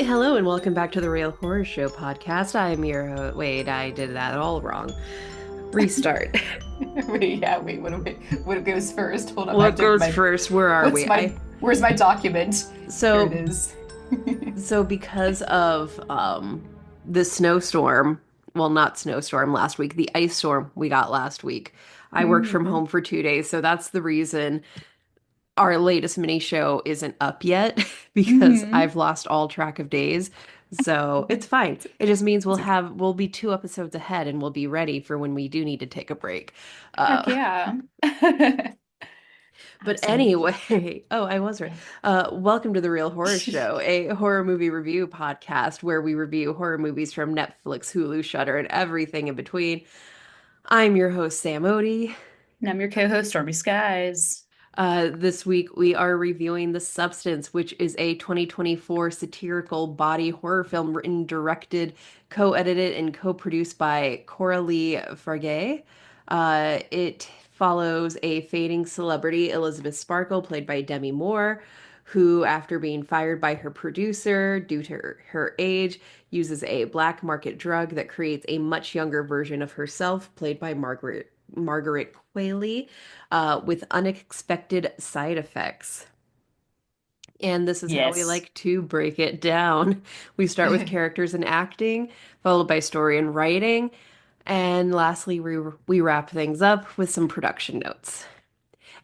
Hello and welcome back to the Real Horror Show podcast. I'm your wait, I did that all wrong. Restart. Wait, what goes first? Hold up, I have What to goes my first? Where are we? I where's my document? Here it so is. so because of the snowstorm, well not snowstorm last week, the ice storm we got last week. I worked from Mhm. home for 2 days, so that's the reason our latest mini show isn't up yet because Mhm. I've lost all track of days. So it's fine. It just means It's okay. we'll be 2 episodes ahead and we'll be ready for when we do need to take a break. Heck Uh, yeah. but Absolutely. anyway, oh, I was right. Welcome to the Real Horror Show, a horror movie review podcast where we review horror movies from Netflix, Hulu, Shudder, and everything in between. I'm your host, Sam Odie. And I'm your co-host, Stormy Skies. This week we are reviewing The Substance, which is a 2024 satirical body horror film written, directed, co-edited, and co-produced by Coralie Fargeat. It follows a fading celebrity, Elisabeth Sparkle, played by Demi Moore, who, after being fired by her producer due to her age, uses a black market drug that creates a much younger version of herself, played by Margaret Qualley, with unexpected side effects. And this is how we Yes. like to break it down. We start with characters and acting, followed by story and writing, and lastly, we wrap things up with some production notes.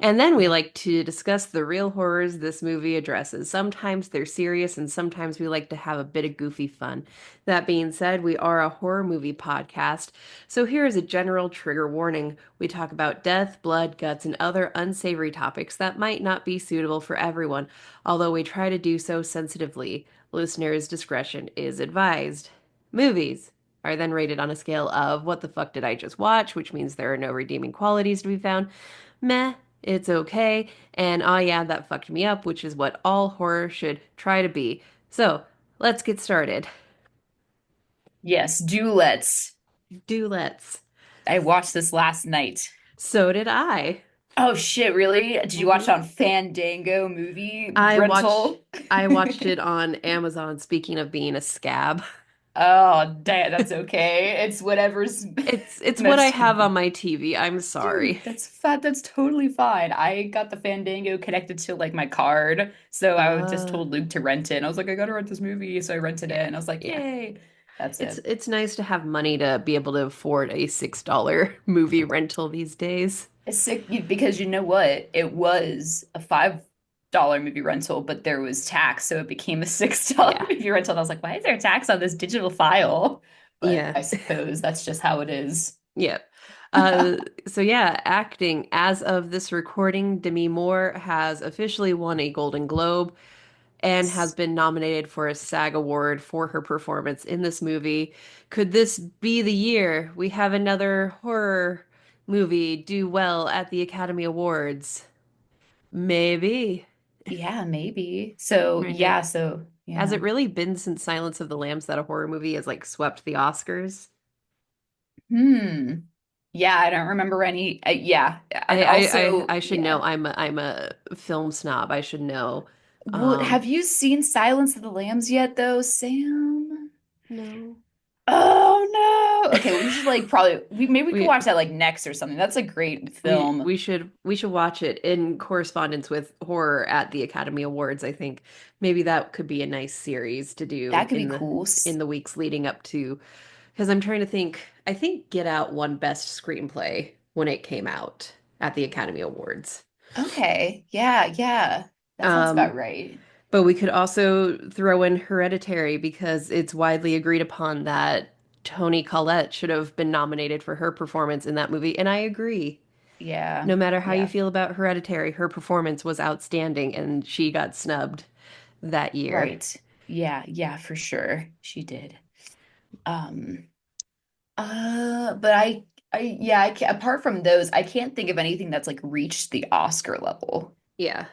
And then we like to discuss the real horrors this movie addresses. Sometimes they're serious, and sometimes we like to have a bit of goofy fun. That being said, we are a horror movie podcast, so here is a general trigger warning. We talk about death, blood, guts, and other unsavory topics that might not be suitable for everyone, although we try to do so sensitively. Listeners' discretion is advised. Movies are then rated on a scale of what the fuck did I just watch, which means there are no redeeming qualities to be found. Meh, it's okay, and oh yeah, that fucked me up, which is what all horror should try to be. So, let's get started. Yes, do let's. Do let's. I watched this last night. So did I. Oh shit, really? Did you watch hmm it on Fandango movie I watched rental? I watched it on Amazon, speaking of being a scab. Oh, damn, that's okay. It's whatever's It's what I most have on convenient. my TV. I'm sorry. Dude, that's fat. That's totally fine. I got the Fandango connected to like my card. So I just Uh, told Luke to rent it. And I was like, I gotta rent this movie. So I rented it yeah. and I was like, Yeah. yay. That's it. It's nice to have money to be able to afford a $6 movie rental these days. It's sick because you know what? It was a $5 movie rental, but there was tax, so it became a $6 Yeah. movie rental. And I was like, why is there tax on this digital file? But Yeah. I suppose that's just how it is. Yeah. Uh, so yeah, acting. As of this recording, Demi Moore has officially won a Golden Globe and has been nominated for a SAG Award for her performance in this movie. Could this be the year we have another horror movie do well at the Academy Awards? Maybe. Yeah, maybe. So Right. yeah, so Has yeah. it really been since Silence of the Lambs that a horror movie has like swept the Oscars? Hmm. Yeah, I don't remember any. Yeah, and I also, should know. yeah. I'm a film snob. I should know. Well, Um, have you seen Silence of the Lambs yet, though, Sam? no. Oh no. Okay, we should like probably maybe we could We watch that like next or something. That's a great film. we should watch it in correspondence with horror at the Academy Awards. I think maybe that could be a nice series to do That could be cool. in the weeks leading up to, because I'm trying to think. I think Get Out won Best Screenplay when it came out at the Academy Awards. Okay. Yeah, yeah. That sounds about Um, right. but we could also throw in Hereditary because it's widely agreed upon that Toni Collette should have been nominated for her performance in that movie, and I agree. Yeah. No matter how you Yeah. feel about Hereditary, her performance was outstanding and she got snubbed that year. Right. Yeah, yeah, for sure. She did. Um but yeah, I can't, apart from those, I can't think of anything that's like reached the Oscar level. Yeah.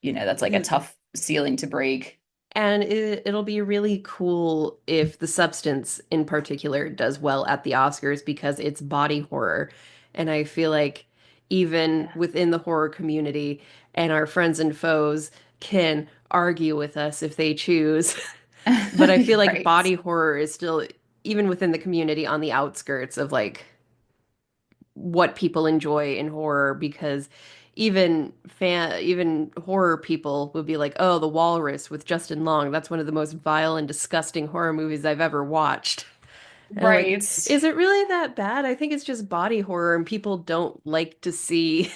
That's like a tough ceiling to break. And it'll be really cool if The Substance in particular does well at the Oscars because it's body horror. And I feel like even Yeah. within the horror community and our friends and foes can argue with us if they choose But I feel like Right. body horror is still, even within the community, on the outskirts of like what people enjoy in horror because even horror people would be like, "Oh, The Walrus with Justin Long, that's one of the most vile and disgusting horror movies I've ever watched." And I'm like, Right. "Is it really that bad? I think it's just body horror and people don't like to see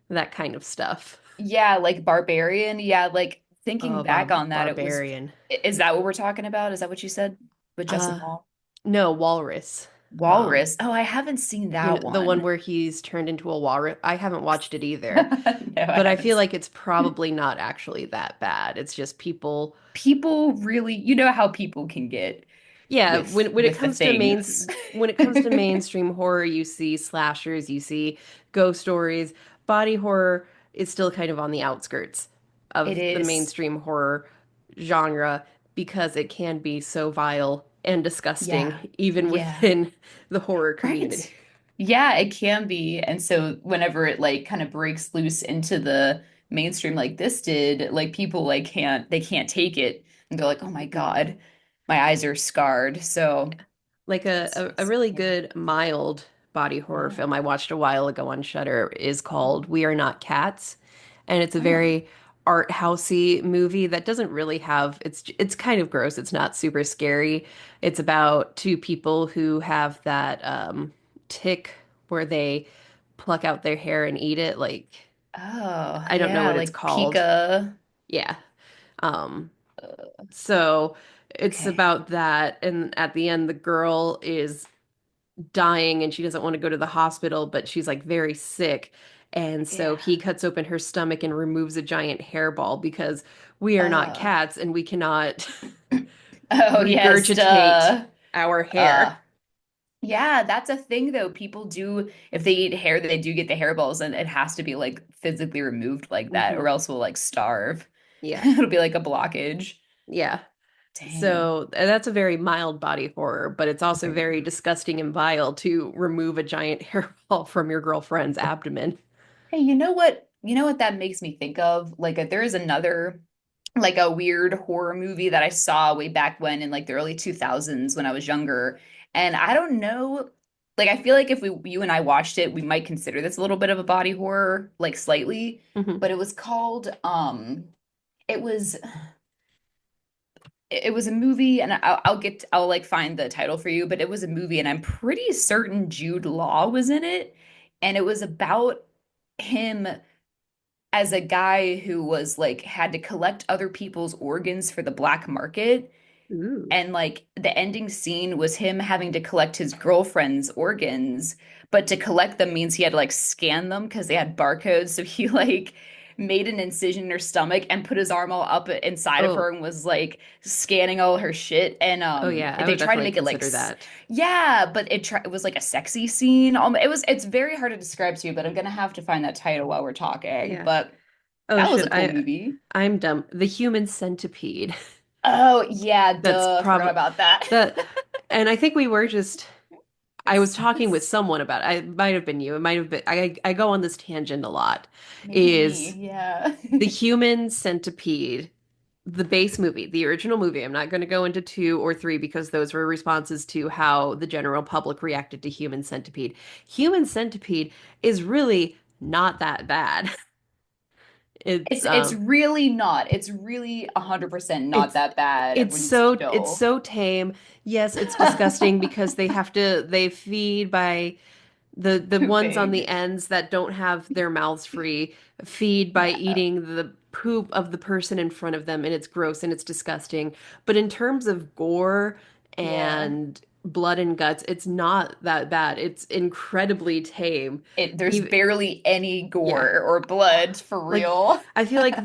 that kind of stuff." Yeah, like Barbarian. Yeah, like thinking Oh, back on that, it was, Barbarian. is that what we're talking about? Is that what you said with Justin Uh, Long? no, Walrus. Um, Walrus. Oh, I haven't seen you know, that the one one. where he's turned into a walrus. I haven't watched it either. No, I But I haven't feel seen. like it's probably not actually that bad. It's just people, People really, you know how people can get yeah, with when it the comes to things. mainstream horror, you see slashers, you see ghost stories. Body horror is still kind of on the outskirts It of the is. mainstream horror genre because it can be so vile and disgusting Yeah. even Yeah. within the horror community. Right. Yeah, it can be. And so whenever it like kind of breaks loose into the mainstream like this did, like people like can't take it and they're like, "Oh my Mhm. God, my eyes are scarred." So Like a it's really yeah. good mild body horror Oh. film I watched a while ago on Shudder is called We Are Not Cats, and it's a Oh. very art housey movie that doesn't really have it's kind of gross. It's not super scary. It's about two people who have that tick where they pluck out their hair and eat it. Like Oh, I don't know yeah, what it's like called. Pika. Yeah. Um, Uh, so it's okay. about that, and at the end, the girl is dying and she doesn't want to go to the hospital, but she's like very sick. And so Yeah. he cuts open her stomach and removes a giant hairball because we are not Uh cats and we cannot oh yes, regurgitate duh. our Uh hair. Yeah, that's a thing though. People do, if they eat hair, they do get the hairballs, and it has to be like physically removed like that, Hmm. or else we'll like starve. Yeah. It'll be like a blockage. Yeah. Dang. So that's a very mild body horror, but it's also Very very mild. disgusting and vile to remove a giant hairball from your girlfriend's abdomen. Hey, you know what? You know what that makes me think of? Like, there is another, like a weird horror movie that I saw way back when in like the early 2000s when I was younger. And I don't know, like, I feel like if you and I watched it, we might consider this a little bit of a body horror, like slightly. Hmm. But it was called, it was it was a movie, and I'll like find the title for you, but it was a movie, and I'm pretty certain Jude Law was in it, and it was about him as a guy who was like had to collect other people's organs for the black market. Ooh. And like the ending scene was him having to collect his girlfriend's organs, but to collect them means he had to like scan them because they had barcodes. So he like made an incision in her stomach and put his arm all up inside of her Oh, and was like scanning all her shit. And oh yeah, I they would tried to definitely make it like consider that. yeah, but it was like a sexy scene. It's very hard to describe to you, but I'm gonna have to find that title while we're talking. Yeah. But Oh that was shit, a cool movie. I'm dumb. The Human Centipede. Oh yeah, That's duh, forgot probably about that. that, and I think we were just. I was talking with It's someone about it. It might have been you. It might have been. I go on this tangent a lot. maybe me, Is yeah. the Human Centipede the base movie, the original movie? I'm not going to go into two or three because those were responses to how the general public reacted to Human Centipede. Human Centipede is really not that bad. It's It's really not. It's really 100% not it's that bad it's when you so it's still. so tame. Yes, it's disgusting because they feed by the ones on the Pooping. ends that don't have their mouths free feed by Yeah. eating the poop of the person in front of them, and it's gross and it's disgusting. But in terms of gore Yeah. and blood and guts, it's not that bad. It's incredibly tame. There's Even, barely any yeah. gore or blood for Like real. I feel like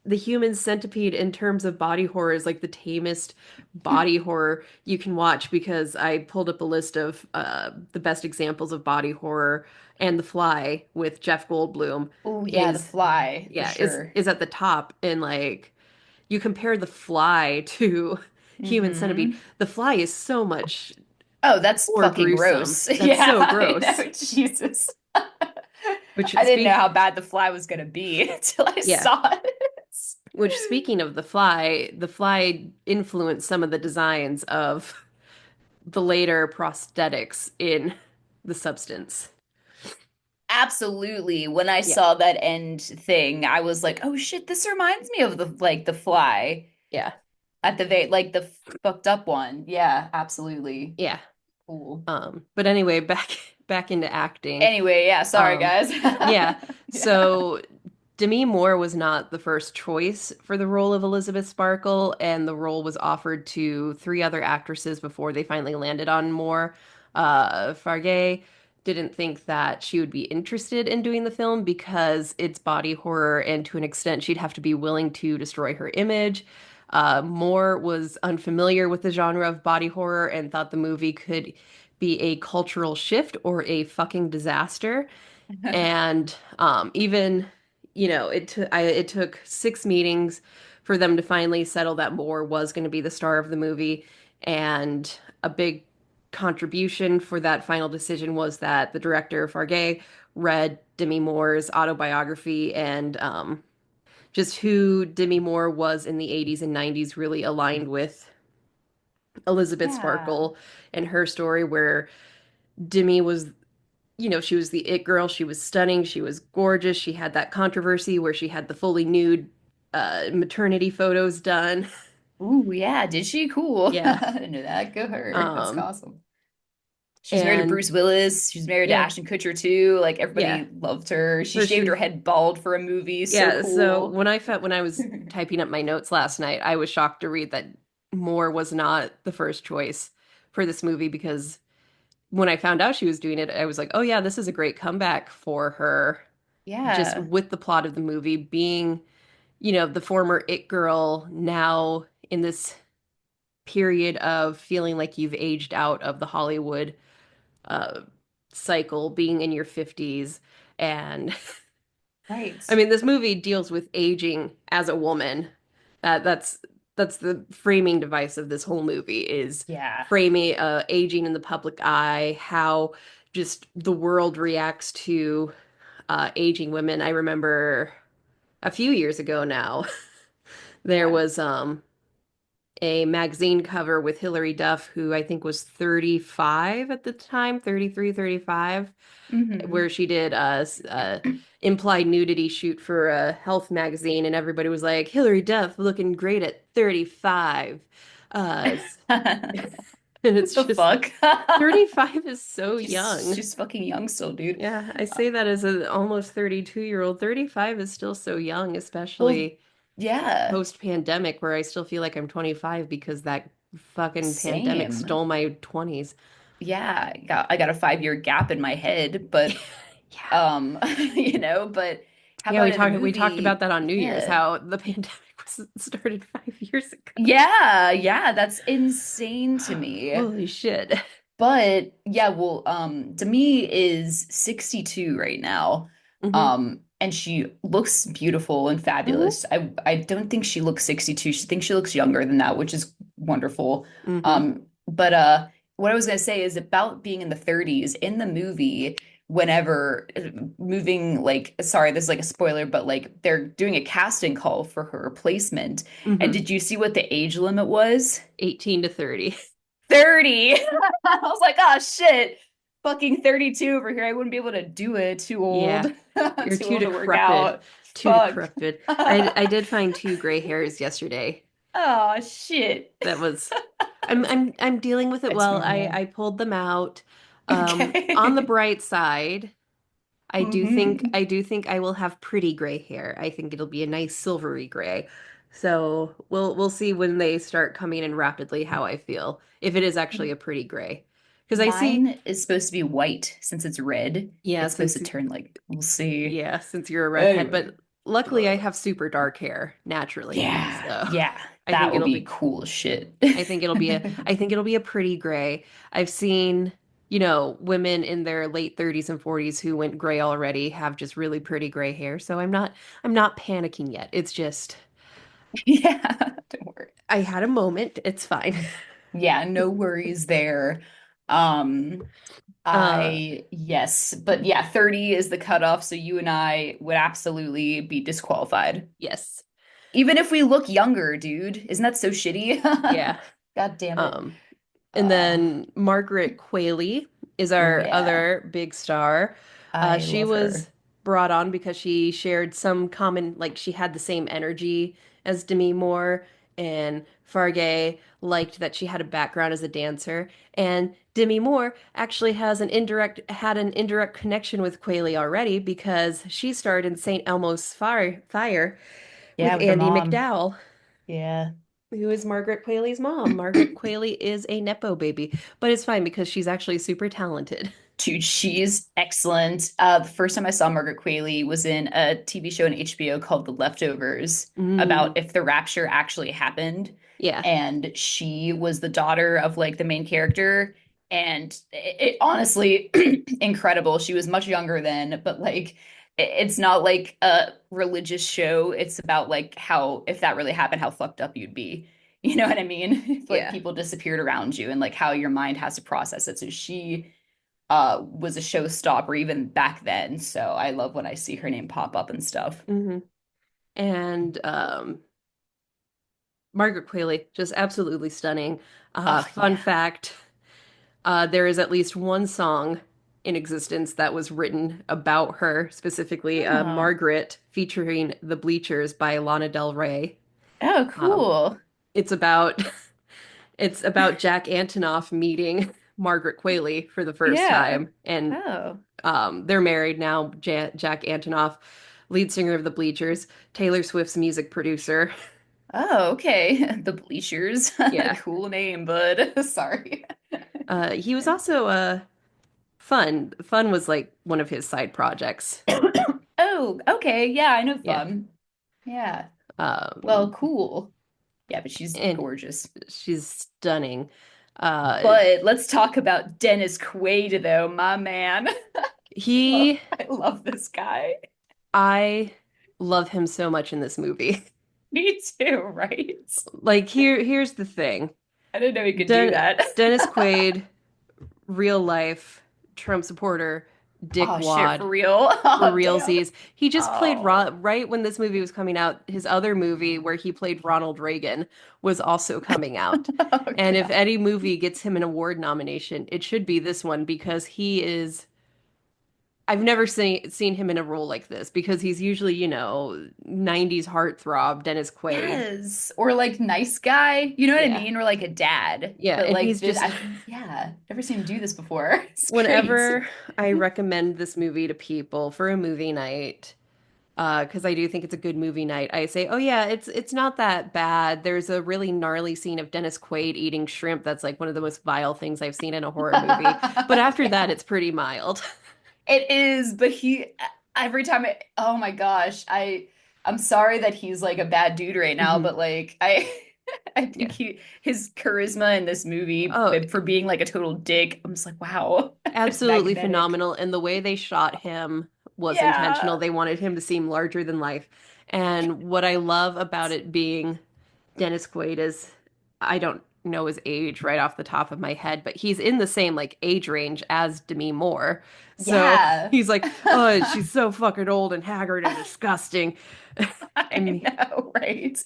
the Human Centipede in terms of body horror is like the tamest body horror you can watch because I pulled up a list of the best examples of body horror, and The Fly with Jeff Goldblum Oh yeah, The is Fly, for yeah sure. is at the top. And like you compare The Fly to Human Centipede, Hmm. The Fly is so much Oh, that's more fucking gruesome. gross. That's Yeah, so I gross. know. Jesus. Which I didn't know speak how bad The Fly was gonna be until I yeah. saw it. Which, speaking of the fly influenced some of the designs of the later prosthetics in the substance. Absolutely. When I Yeah, saw that end thing, I was like, "Oh shit, this reminds me of the fly yeah, at the like the fucked up one." Yeah, absolutely. yeah. Cool. But anyway, back into acting. Anyway, yeah, sorry Um, guys. yeah. Yeah. So Demi Moore was not the first choice for the role of Elisabeth Sparkle, and the role was offered to three other actresses before they finally landed on Moore. Fargeat didn't think that she would be interested in doing the film because it's body horror, and to an extent, she'd have to be willing to destroy her image. Moore was unfamiliar with the genre of body horror and thought the movie could be a cultural shift or a fucking disaster. And even, it took 6 meetings for them to finally settle that Moore was going to be the star of the movie. And a big contribution for that final decision was that the director, Fargay, read Demi Moore's autobiography, and just who Demi Moore was in the 80s and 90s really aligned with Elisabeth Yeah. Sparkle and her story, where Demi was, she was the it girl. She was stunning. She was gorgeous. She had that controversy where she had the fully nude maternity photos done. Ooh, yeah. Did she? Cool. Yeah. I didn't know that. Go her. That's Um, awesome. She's married to and Bruce Willis. She's married to yeah, Ashton Kutcher too. Like yeah. everybody loved her. She So shaved her she, head bald for a movie. So yeah. So cool. when I was typing up my notes last night, I was shocked to read that Moore was not the first choice for this movie, because when I found out she was doing it, I was like, oh yeah, this is a great comeback for her, just Yeah. with the plot of the movie being, the former it girl now in this period of feeling like you've aged out of the Hollywood uh, cycle, being in your 50s. And Right. I mean, this movie deals with aging as a woman. That's the framing device of this whole movie, is Yeah. framing aging in the public eye, how just the world reacts to aging women. I remember a few years ago now, there Yeah. was a magazine cover with Hilary Duff, who I think was 35 at the time, 33, 35, Hmm. where she did a implied nudity shoot for a health magazine, and everybody was like, Hilary Duff looking great at 35. Uh, and What it's the just fuck? 35 is so She's young. she's fucking young still, dude. Yeah, I say that as an almost 32-year-old. 35 is still so young, Well, especially yeah. post-pandemic, where I still feel like I'm 25 because that fucking pandemic Same. stole my 20s. Yeah. I got a 5 year gap in my head, but Yeah. but how Yeah, about in the we talked about movie? that on New Year's, Yeah. how the pandemic was started 5 years ago. Yeah, yeah, that's insane to me. Holy shit. But yeah, well, Demi is 62 right now. Hmm. And she looks beautiful and Hmm. fabulous. I don't think she looks 62. She thinks she looks younger than that, which is wonderful. Hmm. But what I was gonna say is about being in the 30s in the movie, whenever moving, like, sorry, this is like a spoiler, but like they're doing a casting call for her replacement. And Hmm. did you see what the age limit was? 18 to 30. 30. I was like, oh shit. Fucking 32 over here. I wouldn't be able to do it. Too Yeah. old. You're Too too old to work decrepit. out. Too Fuck. decrepit. I did find two gray hairs yesterday. Oh shit. That was I'm dealing with it It's well. normal. I pulled them out. On the Okay. bright side, Hmm. I do think I will have pretty gray hair. I think it'll be a nice silvery gray. So we'll see when they start coming in rapidly how I feel. If it is actually a pretty gray. Because I see, Mine is supposed to be white since it's red. yeah, It's supposed to turn like, we'll see. since you're a redhead, Anyway. but luckily I Ugh. have super dark hair naturally. Yeah, So yeah. I That think would it'll be be cool as shit. I think it'll be a pretty gray. I've seen, women in their late 30s and 40s who went gray already have just really pretty gray hair. So I'm not panicking yet. It's just Yeah, don't worry. I had a moment. It's fine. Yeah, no worries there. Um, Uh yes, but yeah, 30 is the cutoff, so you and I would absolutely be disqualified. yes. Even if we look younger, dude, isn't that so shitty? Yeah. God damn it. Um, and Uh, then Margaret Qualley is oh our yeah, other big star. I She love was her. brought on because she shared some common, like she had the same energy as Demi Moore, and Fargeat liked that she had a background as a dancer. And Demi Moore actually had an indirect connection with Qualley already because she starred in St. Elmo's Fire Yeah, with with her Andy mom. McDowell, Yeah. who is Margaret Qualley's mom. Margaret Qualley is a Nepo baby, but it's fine because she's actually super talented. Dude, she's excellent. The first time I saw Margaret Qualley was in a TV show on HBO called The Leftovers Mm, about if the rapture actually happened. yeah, And she was the daughter of like the main character. And it honestly incredible. She was much younger then, but like it's not like a religious show. It's about like how if that really happened, how fucked up you'd be. You know what I mean? If like yeah. people disappeared around you and like how your mind has to process it. So she was a showstopper even back then. So I love when I see her name pop up and stuff. hmm And Margaret Qualley, just absolutely stunning. Oh Fun yeah. fact, there is at least one song in existence that was written about her, specifically Oh. Margaret, featuring The Bleachers by Lana Del Rey. Oh, Um, cool. it's about it's about Jack Antonoff meeting Margaret Qualley for the first Yeah. time, and Oh. they're married now. Jack Antonoff, lead singer of the Bleachers, Taylor Swift's music producer. Oh, okay. The Bleachers. Yeah, Cool name, bud. Sorry. he was also Fun. Fun was like one of his side projects. Oh, okay. Yeah, I know Yeah, Fun. Yeah. Well, um, cool. Yeah, but she's and gorgeous. she's stunning. Uh, But let's talk about Dennis Quaid, though, my man. he, I love this guy. I love him so much in this movie. Me too, right? Like here's the thing. I didn't know he could do Den that. Dennis Quaid, real life Trump supporter, Oh shit, dickwad for real? for Oh damn. realsies. He just played Oh. right when this movie was coming out. His other movie where he played Ronald Reagan was also coming out. Oh And if god. any movie gets him an award nomination, it should be this one because he is. I've never seen him in a role like this because he's usually, 90s heartthrob Dennis Quaid. Yes. Or like nice guy. You know what I Yeah. mean? Or like a dad. Yeah, But and like he's this, just yeah, never seen him do this before. It's great. whenever I recommend this movie to people for a movie night, because I do think it's a good movie night, I say, "Oh yeah, it's not that bad." There's a really gnarly scene of Dennis Quaid eating shrimp that's like one of the most vile things I've seen in a horror movie. But after that, Yeah. it's pretty mild. It is, but he every time oh my gosh, I'm sorry that he's like a bad dude right now, hmm but like I I think Yeah. his charisma in this movie Oh, for being like a total dick, I'm just like, wow, it's absolutely magnetic. phenomenal. And the way they shot him was intentional. Yeah. They wanted him to seem larger than life. And what I love about it being Dennis Quaid is, I don't know his age right off the top of my head, but he's in the same like age range as Demi Moore. So Yeah. he's like, oh, she's so fucking old and haggard and disgusting. I And know, right?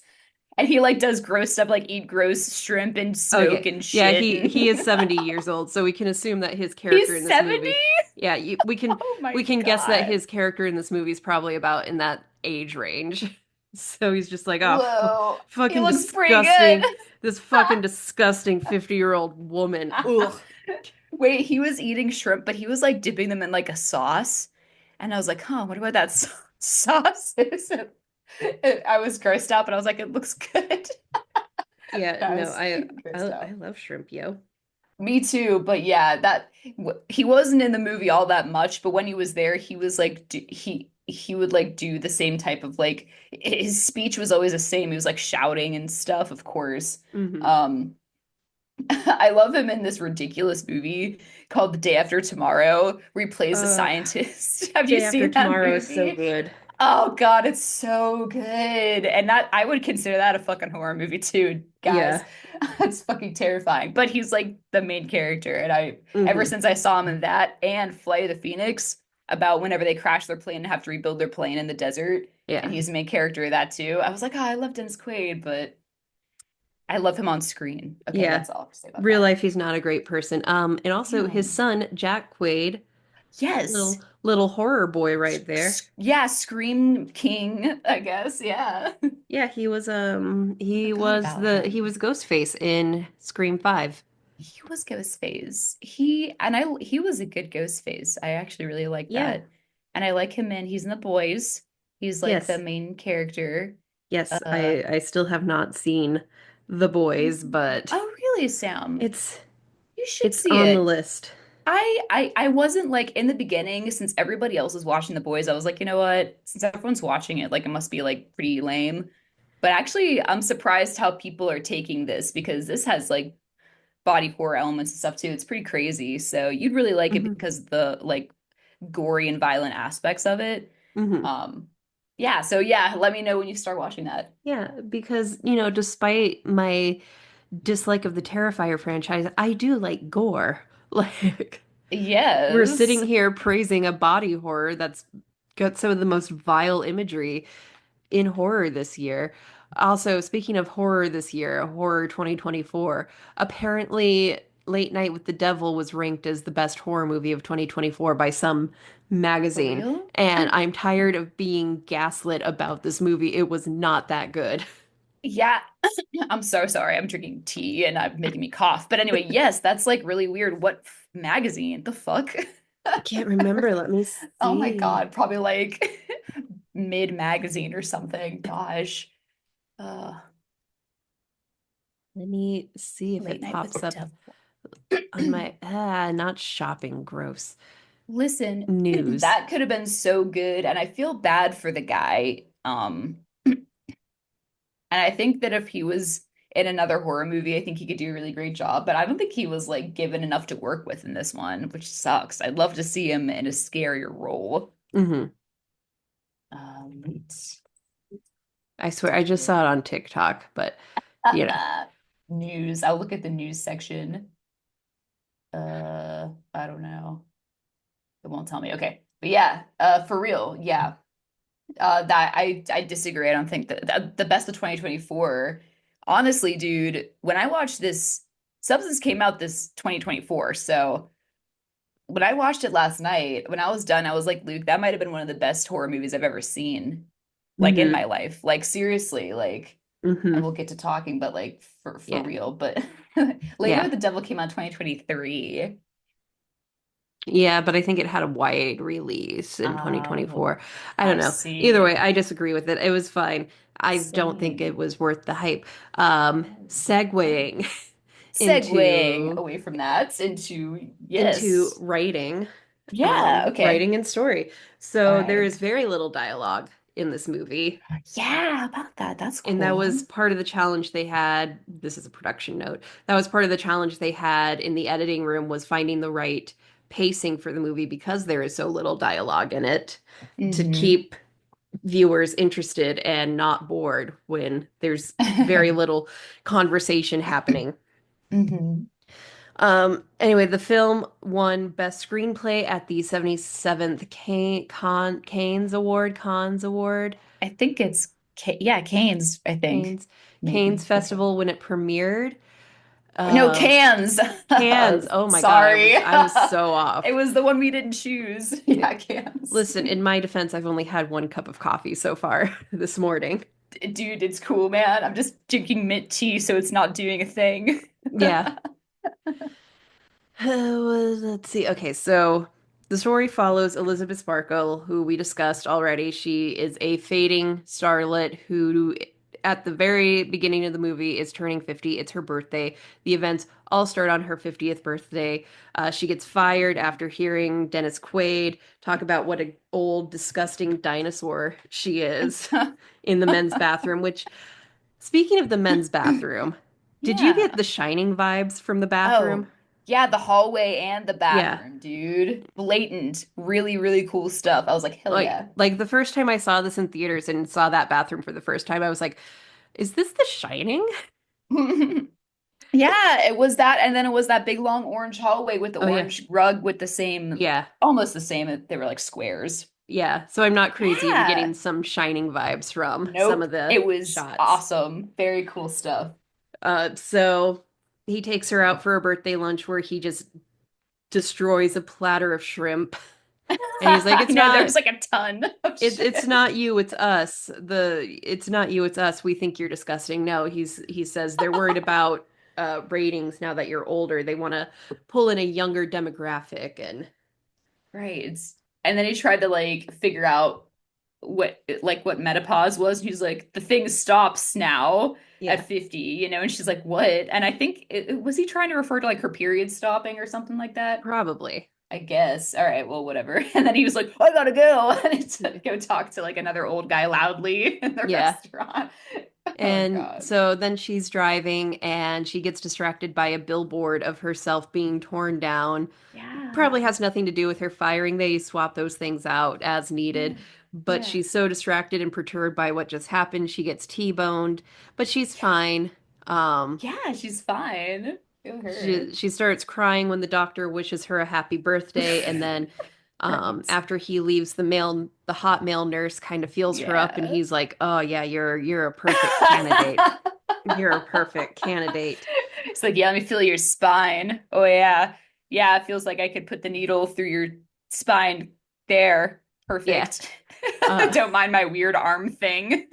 And he like does gross stuff like eat gross shrimp and smoke okay, and yeah, shit he and he is 70 years old, so we can assume that his character he's in this 70? movie, yeah, Oh my we can guess that God. his character in this movie is probably about in that age range. So he's just like, oh, Whoa. He fucking looks pretty good. disgusting. This fucking disgusting 50-year-old woman. Ugh. Wait, he was eating shrimp, but he was like dipping them in like a sauce. And I was like, huh, what about that sauce? I was grossed out, but I was like, it looks good. Yeah, I no, was grossed I out. love shrimp, yo. Me too, but yeah, he wasn't in the movie all that much, but when he was there, he was like he would like do the same type of like his speech was always the same. He was like shouting and stuff, of course. hmm Um I love him in this ridiculous movie called The Day After Tomorrow, where he plays a Uh, scientist. Have you Day After seen that Tomorrow is so movie? good. Oh God, it's so good. And that I would consider that a fucking horror movie too, guys. Yeah. It's fucking terrifying. But he's like the main character. And I ever hmm since I saw him in that and Flight of the Phoenix, about whenever they crash their plane and have to rebuild their plane in the desert. And Yeah. he's the main character of that too. I was like, oh, I love Dennis Quaid, but I love him on screen. Okay, Yeah. that's all I have to say about Real that. life, he's not a great person. And also his Damn. son, Jack Quaid, Yes. little horror boy right there. Yeah, Scream King, I guess. Yeah. Yeah, I forgot about he him. was Ghostface in Scream 5. He was Ghostface. He was a good Ghostface. I actually really like Yeah. that. And I like him he's in The Boys. He's like the Yes. main character. Yes, Uh I still have not seen The Boys, he's but Oh really, Sam? it's You should it's see on the it. list. I wasn't like in the beginning, since everybody else was watching The Boys, I was like, you know what? Since everyone's watching it, like it must be like pretty lame. But actually, I'm surprised how people are taking this because this has like body horror elements and stuff too. It's pretty crazy. So you'd really like it Hmm. because of the like gory and violent aspects of it. Hmm. Yeah, so yeah, let me know when you start watching that. Yeah, because, despite my dislike of the Terrifier franchise, I do like gore. Like, we're Yes. sitting here praising a body horror that's got some of the most vile imagery in horror this year. Also, speaking of horror this year, horror 2024, apparently Late Night with the Devil was ranked as the best horror movie of 2024 by some For magazine. real? And I'm I'm tired of being gaslit about this movie. It was not that good. Yeah, I'm so sorry. I'm drinking tea and I'm making me cough. But anyway, yes, that's like really weird. What magazine? The fuck? I can't remember. Let me Oh my see. God, probably like Mid Magazine or something. Gosh. Uh, Let me see if Late it Night with the pops up Devil. on my, not shopping, gross. Listen, News. that could have been so good, and I feel bad for the guy. And I think that if he was in another horror movie, I think he could do a really great job. But I don't think he was like given enough to work with in this one, which sucks. I'd love to see him in a scarier role. Hmm. Wait. I swear, I just saw it on TikTok, but you know. News. I'll look at the news section. I don't know. It won't tell me. Okay. But yeah, for real, yeah. That I disagree. I don't think that the best of 2024. Honestly, dude, when I watched this, Substance came out this 2024. So when I watched it last night, when I was done, I was like, Luke, that might have been one of the best horror movies I've ever seen, like in Hmm. my life. Like seriously, like, and Hmm. we'll get to talking, but like for Yeah. real. But Later Yeah. with the Devil came out 2023. Yeah, but I think it had a wide release in Oh, 2024. I don't I know. Either way, see. I disagree with it. It was fine. I don't think it Same. was worth the hype. Oh, okay. Segueing Segueing into away from that into into yes. writing, Yeah, okay. writing and story. All So there is right. very little dialogue in this movie. Yeah, about that. That's And that was cool. part of the challenge they had. This is a production note. That was part of the challenge they had in the editing room was finding the right pacing for the movie because there is so little dialogue in it to Mm-hmm. keep viewers interested and not bored when there's very little conversation happening. Mm-hmm. Anyway, the film won Best Screenplay at the 77th Cannes Award. I think it's yeah, Canes, I think. Cannes Maybe. Okay. Festival when it premiered. No, Uh, Cans. Cannes. Oh my God, Sorry. I was so It off. was the one we didn't choose. Yeah, Cans. Listen, in my defense, I've only had one cup of coffee so far this morning. Dude, it's cool, man. I'm just drinking mint tea, so it's not doing a thing. Yeah. Let's see. Okay, so the story follows Elisabeth Sparkle, who we discussed already. She is a fading starlet who, at the very beginning of the movie, is turning 50. It's her birthday. The events all start on her 50th birthday. She gets fired after hearing Dennis Quaid talk about what an old, disgusting dinosaur she is in the men's bathroom, which, speaking of the men's bathroom, did you get Yeah. the Shining vibes from the bathroom? Oh, yeah, the hallway and the Yeah. bathroom, dude. Blatant. Really, really cool stuff. I was like, hell yeah. Like the first time I saw this in theaters and saw that bathroom for the first time, I was like, is this The Shining? Yeah, it was that, and then it was that big long orange hallway with the Oh yeah. orange rug with the same, Yeah. almost the same. They were like squares. Yeah. So I'm not crazy. I'm Yeah. getting some Shining vibes from some Nope. of the It was shots. awesome. Very cool stuff. So he takes her out for a birthday lunch where he just destroys a platter of shrimp. And he's like, I know there was like a ton of it's shit. not you, it's us. It's not you, it's us. We think you're disgusting. No, he says they're worried about ratings now that you're older. They want to pull in a younger demographic and Right. And then he tried to like figure out what menopause was. He's like, the thing stops now yeah, at 50, and she's like, what? And I think was he trying to refer to like her period stopping or something like that? probably. I guess. All right, well, whatever. And then he was like, I gotta go. And he to go talk to like another old guy loudly in the Yeah. restaurant. Oh And God. so then she's driving and she gets distracted by a billboard of herself being torn down. Probably Yeah. has nothing to do with her firing. They swap those things out as needed. Yeah. But Yeah. she's so distracted and perturbed by what just happened. She gets T-boned, but she's fine. Um, Yeah, she's fine. Go her. she starts crying when the doctor wishes her a happy birthday, and then Right. after he leaves, the hot male nurse kind of feels her up, and Yeah. he's like, "Oh yeah, you're a perfect candidate. You're a perfect candidate." It's like, yeah, let me feel your spine. Oh yeah. Yeah, it feels like I could put the needle through your spine there. Yeah. Perfect. Uh, Don't mind my weird arm thing.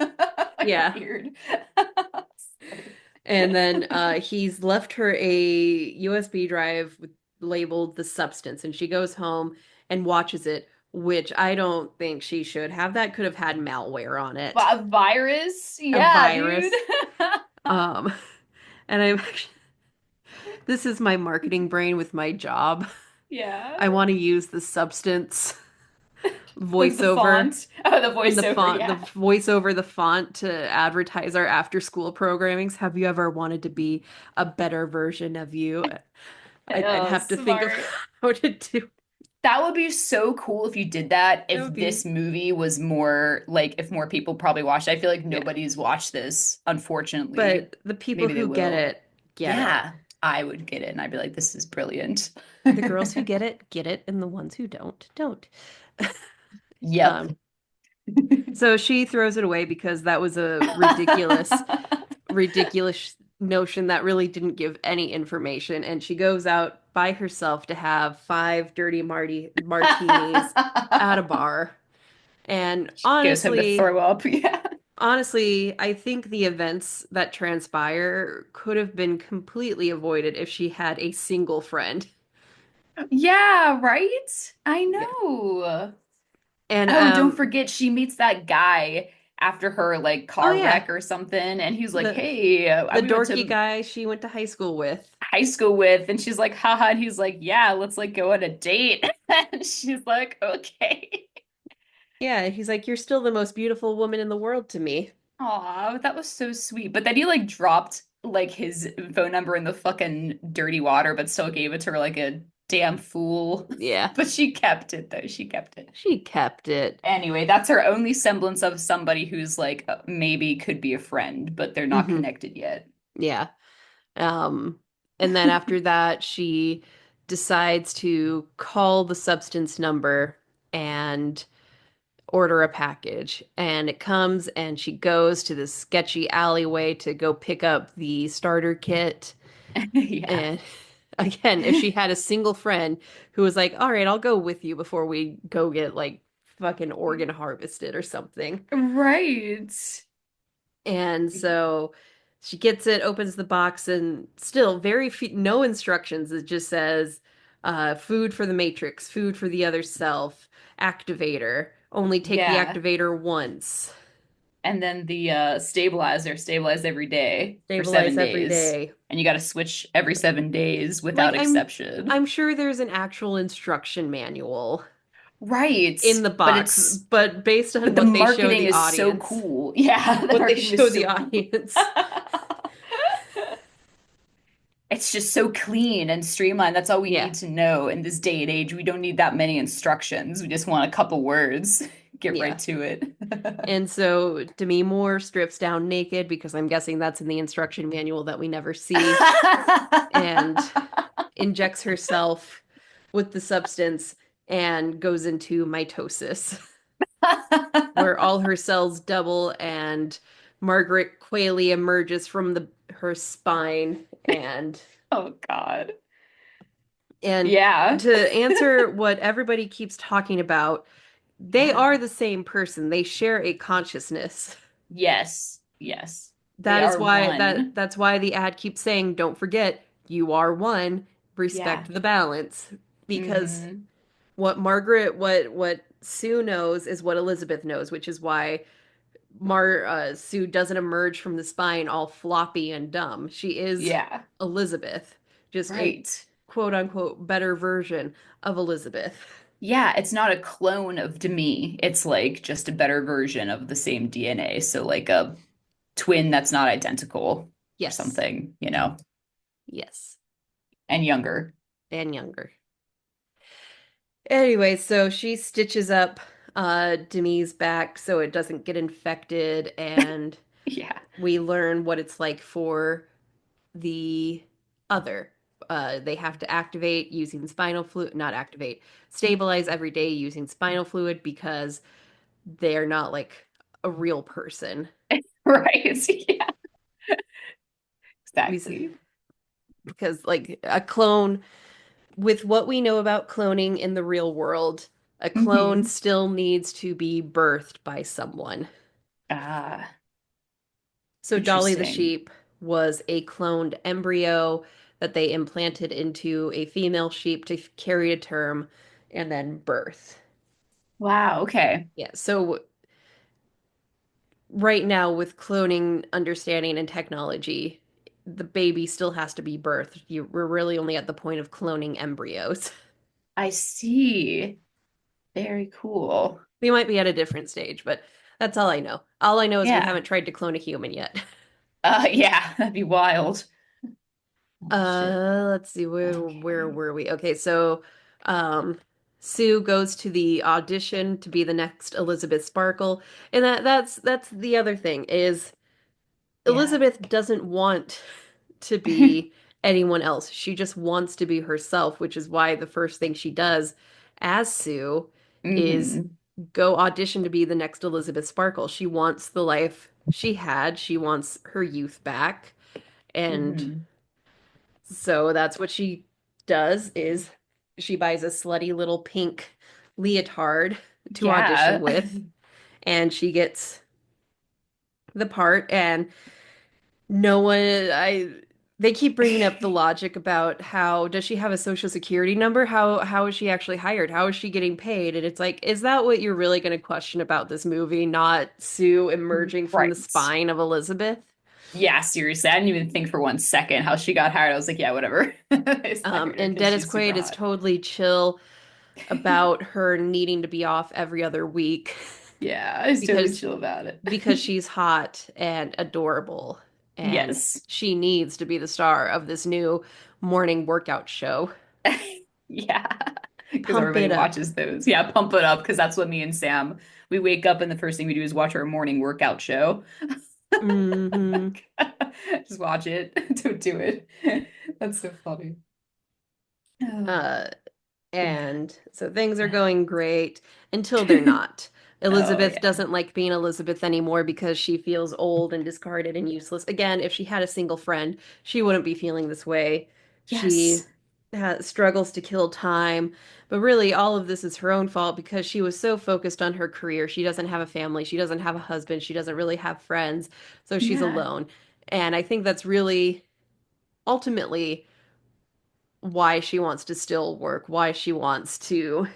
Like yeah. weird. And then he's left her a USB drive labeled the substance, and she goes home and watches it, which I don't think she should have. That could have had malware on it, A virus? a Yeah, dude. virus. Um, and I'm actually, this is my marketing brain with my job. Yeah. I want to use the substance Like the voiceover font. Oh, the in voiceover, the yeah. voiceover, the font to advertise our after school programmings. Have you ever wanted to be a better version of you? I'd Oh, have to think of smart. how to do. That would be so cool if you did that. That If would this be, movie was more like, if more people probably watched it. I feel like yeah. nobody's watched this, unfortunately. But the people Maybe they who get will. it, get it. Yeah, I would get it and I'd be like, this is brilliant. The girls who get it, and the ones who don't, don't. Yep. Um, so she throws it away because that was a ridiculous notion that really didn't give any information. And she goes out by herself to have five dirty martinis at a bar. And Goes home to throw up. Yeah. honestly, I think the events that transpire could have been completely avoided if she had a single friend. Yeah, right? I Yeah. know. And Oh, don't forget she meets that guy after her like oh car yeah, wreck or something, and he's like, the "Hey, the we went dorky to guy she went to high school with. high school with," and she's like, "Haha," and he's like, "Yeah, let's like go on a date," and she's like, "Okay." Yeah, he's like, "You're still the most beautiful woman in the world to me." Aw, that was so sweet. But then he like dropped like his phone number in the fucking dirty water, but still gave it to her like a damn fool. Yeah, But she kept it though. She kept it. she kept it. Anyway, that's her only semblance of somebody who's like maybe could be a friend, but they're not Hmm. connected yet. Yeah. Um, and then after that, she decides to call the substance number and order a package. And it comes, and she goes to this sketchy alleyway to go pick up the starter kit. Yeah. And again, if she had a single friend who was like, "All right, I'll go with you before we go get like fucking organ harvested or something." Right. And so she gets it, opens the box, and still very few, no instructions. It just says, food for the matrix, food for the other self, activator. Only take the Yeah. activator once. And then the stabilizer stabilize every day for Stabilize seven every days. day. And you got to switch every 7 days Like without I'm exception. I'm sure there's an actual instruction manual Right. in the But box, it's but based on but the what they show marketing the is so audience, cool. Yeah, the what they marketing show is the so cool. audience. It's just so clean and streamlined. That's all we Yeah. need to know in this day and age. We don't need that many instructions. We just want a couple words. Get Yeah. right to it. And so Demi Moore strips down naked because I'm guessing that's in the instruction manual that we never see, and injects herself with the substance and goes into mitosis, where all her cells double and Margaret Qualley emerges from her spine Oh God. and Yeah. to answer what everybody keeps talking about, they Yeah. are the same person. They share a consciousness. Yes. Yes. They That is are why one. that's why the ad keeps saying, "Don't forget, you are one. Yeah. Respect the balance." Because Hmm. what Sue knows is what Elizabeth knows, which is why Sue doesn't emerge from the spine all floppy and dumb. She is Yeah. Elizabeth, just a Right. quote unquote better version of Elizabeth. Yeah, it's not a clone of Demi. It's like just a better version of the same DNA. So like a twin that's not identical or Yes, something, you know, yes, and younger. and younger. Anyway, so she stitches up Demi's back so it doesn't get infected, and Yeah. we learn what it's like for the other. They have to activate using spinal fluid, not activate, stabilize every day using spinal fluid because they're not like a real person. Right. Yeah, We exactly. because like a clone with what we know about cloning in the real world, a clone Hmm. still needs to be birthed by someone. Ah, So Dolly the interesting. sheep was a cloned embryo that they implanted into a female sheep to carry a term and then birth. Wow. Okay. Yeah. So right now with cloning understanding and technology, the baby still has to be birthed. We're really only at the point of cloning embryos. I see. Very cool. We might be at a different stage, but that's all I know. All I know is we Yeah. haven't tried to clone a human yet. Yeah, that'd be wild. Oh shit. Let's see, where Okay. were we? Okay, so um Sue goes to the audition to be the next Elisabeth Sparkle. And that's the other thing is Yeah. Elizabeth doesn't want to be anyone else. She just wants to be herself, which is why the first thing she does as Sue is Hmm. go audition to be the next Elizabeth Sparkle. She wants the life she had. She wants her youth back. And Hmm. so that's what she does is she buys a slutty little pink leotard to audition Yeah. with, and she gets the part. And no one I they keep bringing up the logic about how does she have a social security number? How is she actually hired? How is she getting paid? And it's like, is that what you're really going to question about this movie, not Sue emerging from the Right. spine of Elizabeth? Yeah, seriously. I didn't even think for 1 second how she got hired. I was like, yeah, whatever. They hired her And because Dennis she's super Quaid is hot. totally chill about her needing to be off every other week Yeah, I was totally because chill about it. she's hot and adorable and Yes. she needs to be the star of this new morning workout show. Yeah. Because Pump everybody it up. watches those. Yeah, pump it up because that's what me and Sam, we wake up and the first thing we do is watch our morning workout show. Hmm. Just watch it. Don't do it. That's so funny. Oh, Uh, yeah. and so things are going great until they're not. Oh, Elizabeth yeah. doesn't like being Elizabeth anymore because she feels old and discarded and useless. Again, if she had a single friend, she wouldn't be feeling this way. She Yes. struggles to kill time, but really all of this is her own fault because she was so focused on her career. She doesn't have a family, she doesn't have a husband, she doesn't really have friends, so she's Yeah. alone. And I think that's really ultimately why she wants to still work, why she wants to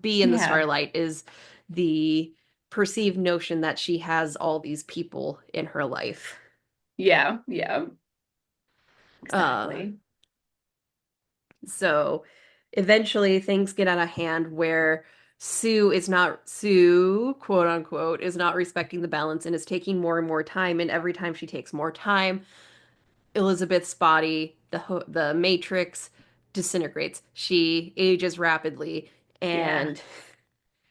be in the Yeah. starlight is the perceived notion that she has all these people in her life. Yeah. Yeah. Uh, Exactly. so eventually things get out of hand where Sue, quote unquote, is not respecting the balance and is taking more and more time. And every time she takes more time, Elizabeth's body, the matrix, disintegrates. She ages rapidly, Yeah. and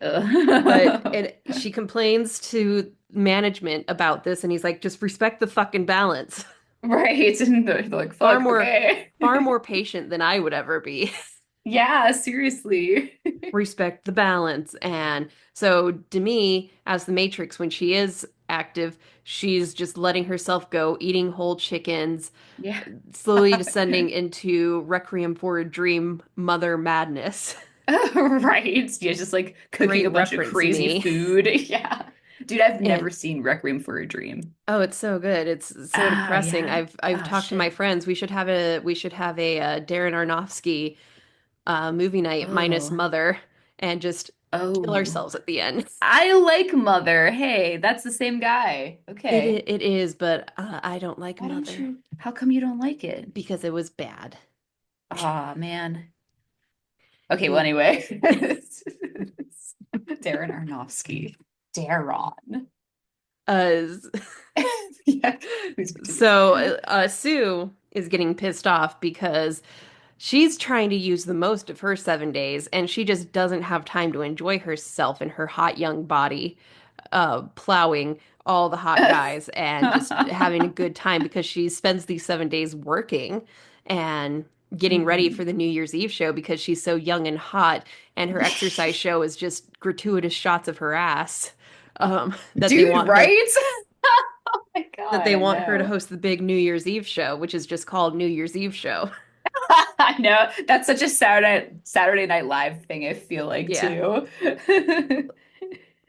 But Ugh. she complains to management about this, and he's like, just respect the fucking balance. Right. And they're like, Far fuck, more, okay. far more patient than I would ever be. Yeah, seriously. Respect the balance. And so Demi, as the Matrix, when she is active, she's just letting herself go, eating whole chickens, Yeah. slowly descending into Requiem for a Dream mother madness. Right. Yeah, just like cooking Great a bunch of reference, crazy me. food. Yeah. Dude, I've never And seen Requiem for a Dream. oh, it's so good. It's so Ah, depressing. yeah. I've Oh, talked to my shit. friends. We should have a Darren Aronofsky movie night minus Oh. Mother and just kill Oh. ourselves at the end. I like Mother. Hey, that's the same guy. Okay. It is, but I don't like Why don't Mother you? How come you don't like it? because it was bad. Ah, man. Okay, well, It anyway. Darren Aronofsky. Darren. uh Yeah. Who's so Sue is getting pissed off because she's trying to use the most of her 7 days and she just doesn't have time to enjoy herself and her hot young body plowing all the hot guys and just having a good time because she spends these 7 days working and getting ready Mhm. for the New Year's Eve show because she's so young and hot, and her exercise show is just gratuitous shots of her ass. That they Dude, want her right? Oh my that God, they I want her to know. host the big New Year's Eve show, which is just called New Year's Eve show. I know. That's such a Saturday Night Live thing, I feel like Yeah. too.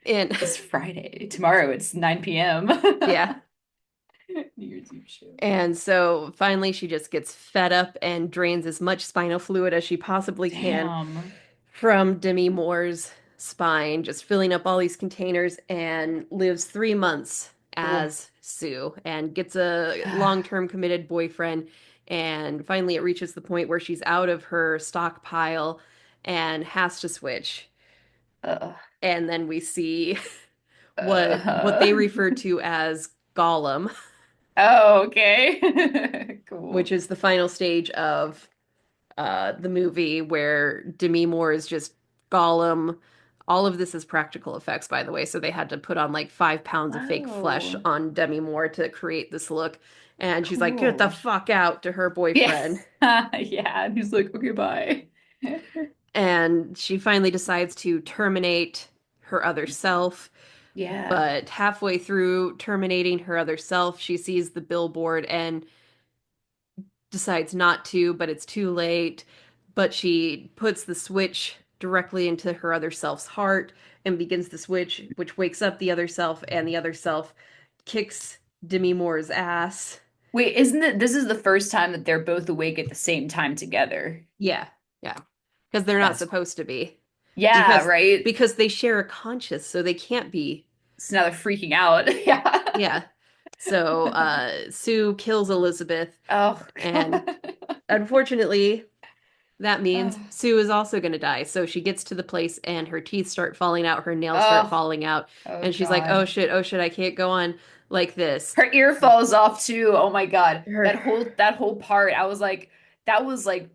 And It's Friday. Tomorrow it's 9 p.m. yeah. New Year's Eve show. And so finally, she just gets fed up and drains as much spinal fluid as she possibly can Damn. from Demi Moore's spine, just filling up all these containers, and lives 3 months Oh. as Sue and gets a long-term committed boyfriend. And finally, it reaches the point where she's out of her stockpile and has to switch. Uh, And then we see what uh, they refer to as Gollum, oh, okay. which Cool. is the final stage of the movie where Demi Moore is just Gollum. All of this is practical effects, by the way. So they had to put on like 5 pounds of fake flesh Oh, on Demi Moore to create this look. And she's like, get the cool. fuck out to her Yeah. boyfriend. Yeah. And he's like, okay, bye. And she finally decides to terminate her other self. Yeah. But halfway through terminating her other self, she sees the billboard and decides not to, but it's too late. But she puts the switch directly into her other self's heart and begins the switch, which wakes up the other self, and the other self kicks Demi Moore's ass. Wait, isn't it this is the first time that they're both awake at the same time together? Yeah, yeah. Because they're not That's supposed to be. yeah, Because right? because they share a conscious, so they can't be. So now they're freaking out. Yeah. Yeah. So Sue kills Elizabeth, Oh and God. unfortunately, that means Oh, Sue is also going to die. So she gets to the place and her teeth start falling out, her nails start oh, falling out, oh and she's like, God. oh shit, I can't go on like this. Her ear falls off too. Oh my God. Her, That whole part, I was like, that was like,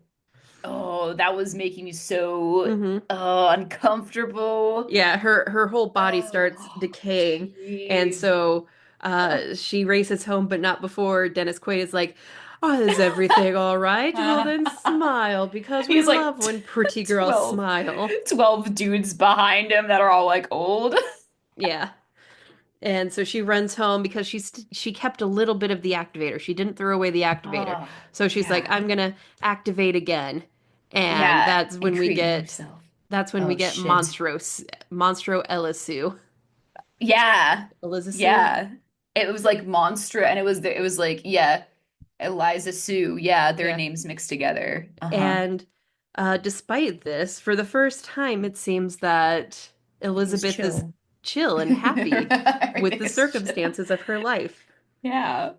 oh, that was making me so hmm uncomfortable. Yeah, her whole body starts Oh, decaying, and jeez. so Oh. she races home, but not before Dennis Quaid is like, "Oh, is everything all right? Well, then smile because we He's like love when pretty girls 12, smile." 12 dudes behind him that are all like old. Yeah. And so she runs home because she kept a little bit of the activator. She didn't throw away the activator. Oh, So she's like, yeah. I'm gonna activate again. And Yeah. And create more self. that's when we Oh, get shit. Monstro Elisu. Yeah. Elizasu? Yeah. It was like Monstra and it was like, yeah, Eliza Sue. Yeah, their Yeah. names mixed together. Uh-huh. And despite this, for the first time, it seems that Everything's Elizabeth is chill. chill and happy with Everything the is chill. circumstances of her life. Yeah.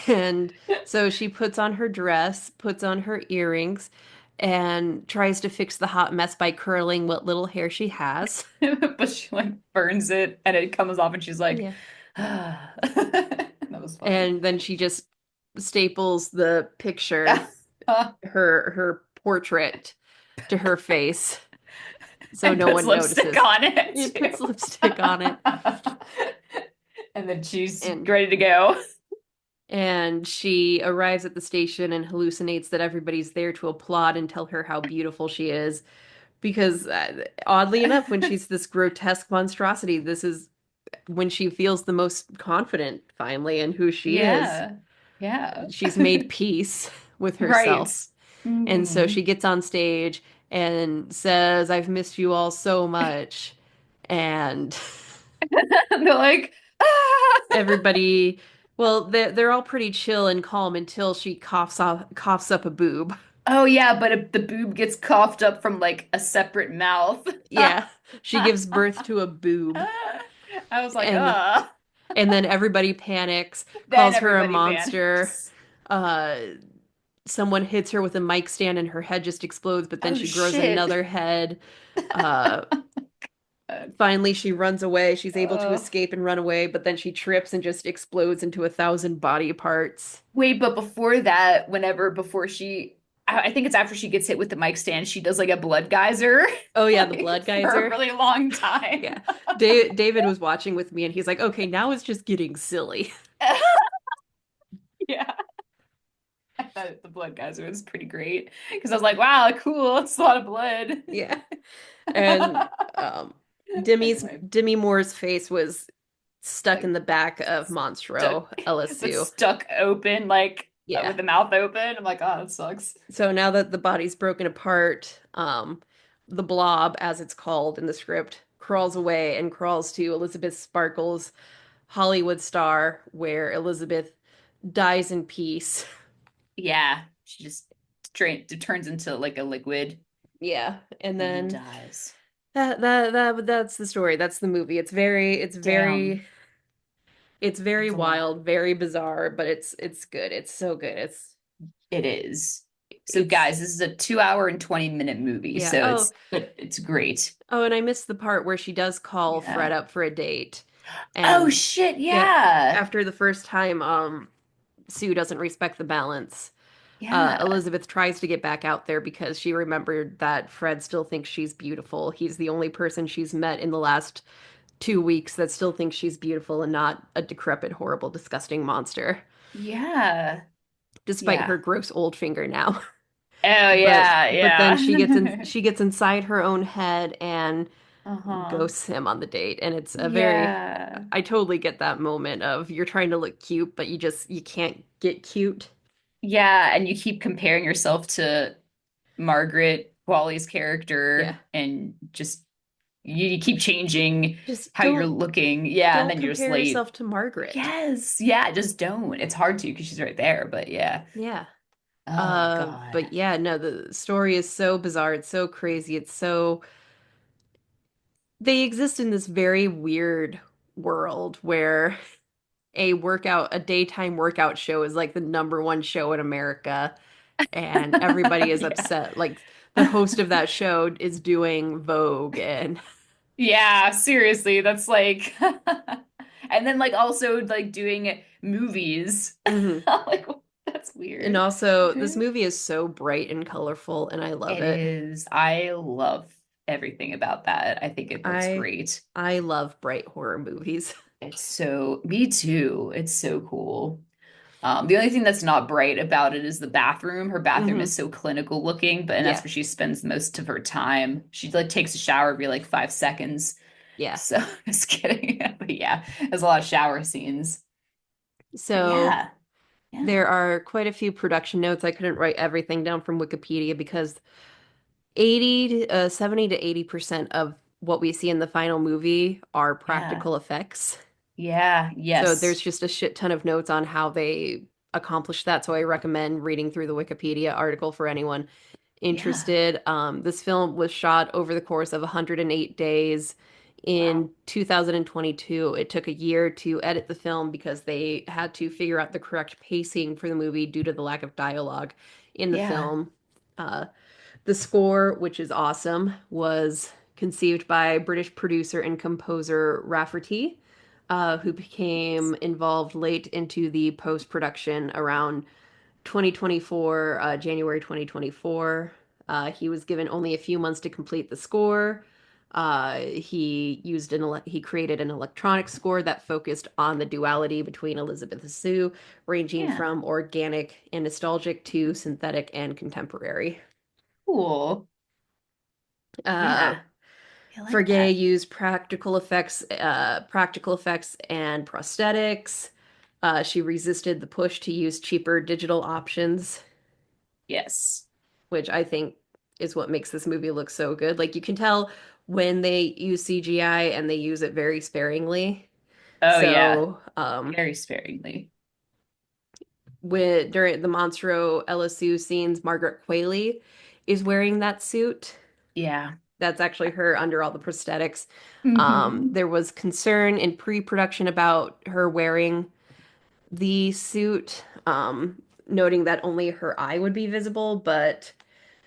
And so she puts on her dress, puts on her earrings, and tries to fix the hot mess by curling what little hair she has. But she like burns it and it comes off and she's like, Yeah. ah. That was funny. And then she just staples the picture, her portrait to her face. so and no puts one lipstick notices. on it It too. puts lipstick on it, And then she's and ready to go. she arrives at the station and hallucinates that everybody's there to applaud and tell her how beautiful she is. Because oddly enough, when she's this grotesque monstrosity, this is when she feels the most confident finally in who she is. Yeah. Yeah. She's made peace with Right. herself. And so Hmm. she gets on stage and says, I've missed you all so much. And They're like, ah! everybody, well, they're all pretty chill and calm until she coughs up a boob. Oh yeah, but if the boob gets coughed up from like a separate mouth. Yeah, she gives birth to a boob. I was like, And and then everybody panics, then calls her a everybody monster. panics. Uh, Someone hits her with a mic stand and her head just explodes, but then Oh she grows shit. another head. Uh, Finally, she runs away. She's able to Oh. escape and run away, but then she trips and just explodes into 1,000 body parts. Wait, but before that, before she, I think it's after she gets hit with the mic stand, she does like a blood geyser, Oh yeah, the like blood for a geyser. really long time. Yeah. David was watching with me and he's like, okay, now it's just getting silly. Yeah, I thought the blood geyser was pretty great because I was like, wow, cool, it's a lot of blood. Yeah. And um Anyway, Demi Moore's face was stuck in like the back of stuck, Monstro but LSU. stuck open, like Yeah. with the mouth open. I'm like, oh, that sucks. So now that the body's broken apart, the blob, as it's called in the script, crawls away and crawls to Elisabeth Sparkle's Hollywood star, where Elizabeth dies in peace. Yeah, she just turns into like a liquid Yeah, and and then dies. that's the story. That's the movie. Damn, It's very that's a lot. wild, very bizarre, but it's good. It's so good. It is. So, It's guys, this is a 2 hour and 20-minute movie, yeah. so Oh, it's great. oh, and I missed the part where she does call Fred Yeah. up for a date. Oh And shit, yeah, yeah. after the first time Sue doesn't respect the balance. Yeah. Elizabeth tries to get back out there because she remembered that Fred still thinks she's beautiful. He's the only person she's met in the last 2 weeks that still thinks she's beautiful and not a decrepit, horrible, disgusting monster, Yeah. despite her Yeah. gross old finger now. Oh But yeah, then yeah. she gets inside her own head and Uh-huh. ghosts him on the date. And it's a very Yeah. I totally get that moment of you're trying to look cute, but you can't get cute. Yeah, and you keep comparing yourself to Margaret Qualley's Yeah. character and just you keep changing Just how you're looking. Yeah, and don't then you're just compare like, yourself to Margaret. yes, yeah, just don't. It's hard to because she's right there, but yeah. Yeah. Oh God. But yeah, no, the story is so bizarre. It's so crazy. They exist in this very weird world where a daytime workout show is like the number one show in America, and everybody is Yeah. upset. Like the host of that show is doing Vogue and Yeah, seriously, that's like and then like also like doing movies. Mhm. Like that's And weird. also this movie is so bright and colorful and I love It it. is. I love everything about that. I think it looks I great. I love bright horror movies. It's so, me too. It's so cool. The only thing that's not bright about it is the bathroom. Her bathroom is Hmm. so clinical looking, but and that's Yeah. where she spends most of her time. She like takes a shower every like 5 seconds. Yeah. So just kidding. But yeah, there's a lot of shower scenes. But So yeah, yeah, there are quite a few production notes. I couldn't write everything down from Wikipedia because 70 to 80% of what we see in the final movie are yeah, practical effects. yeah, So there's yes, just a shit ton of notes on how they accomplished that. So I recommend reading through the Wikipedia article for anyone yeah. interested. This film was shot over the course of 108 days Wow. in 2022. It took a year to edit the film because they had to figure out the correct pacing for the movie due to the lack of dialogue in the Yeah. film. Uh, the score, which is awesome, was conceived by British producer and composer Rafferty, who became involved late into the post production around 2024, January 2024. He was given only a few months to complete the score. He created an electronic score that focused on the duality between Elizabeth and Sue, ranging Yeah. from organic and nostalgic to synthetic and contemporary. Cool. Uh, Yeah. I like Fargeat that. used practical effects and prosthetics. She resisted the push to use cheaper digital options, Yes. which I think is what makes this movie look so good. Like you can tell when they use CGI and they use it very sparingly. Oh yeah. So, Very sparingly. with during the Monstro LSU scenes, Margaret Qualley is wearing that suit. Yeah. That's actually her under all the prosthetics. Hmm. There was concern in pre-production about her wearing the suit, noting that only her eye would be visible, but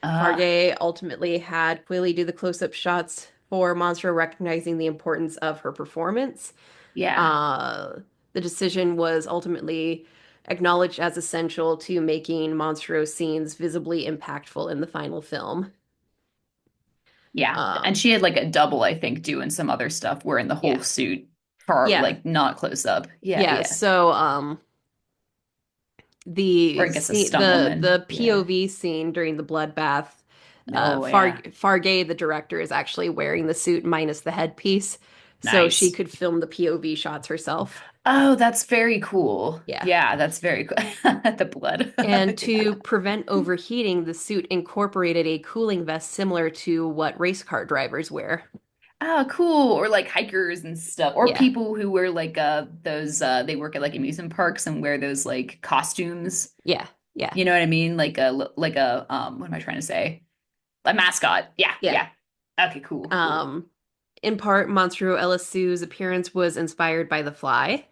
Uh, Fargay ultimately had Quilly do the close-up shots for Monstro, recognizing the importance of her performance. yeah. Uh, the decision was ultimately acknowledged as essential to making Monstro's scenes visibly impactful in the final film. Yeah. And Um, she had like a double, I think, doing some other stuff wearing the whole yeah, suit for yeah, like not close up. Yeah, yeah. yeah. So, Or the I guess a scene, stunt the woman. Yeah. POV scene during the bloodbath, Oh yeah. Fargay, the director, is actually wearing the suit minus the headpiece, so she Nice. could film the POV shots herself. Oh, that's very cool. Yeah. Yeah, that's very cool. The blood. And to Yeah. prevent overheating, the suit incorporated a cooling vest similar to what race car drivers wear. Oh, cool. Or like hikers and stuff. Or Yeah, people who wear like those they work at like amusement parks and wear those like costumes. yeah, yeah, You know what I mean? Like a what am I trying to say? A mascot. Yeah, yeah. yeah. Okay, cool, cool. Um, in part, Monstro Elissue's appearance was inspired by The Fly,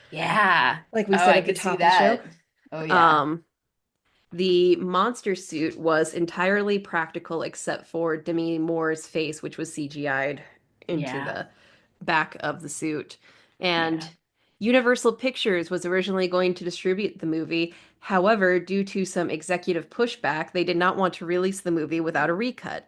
Yeah. like we Oh, said I at the could see top of the show. that. Oh yeah. Um, The monster suit was entirely practical except for Demi Moore's face, which was CGI'd into Yeah. the back of the suit. And Yeah. Universal Pictures was originally going to distribute the movie. However, due to some executive pushback, they did not want to release the movie without a recut.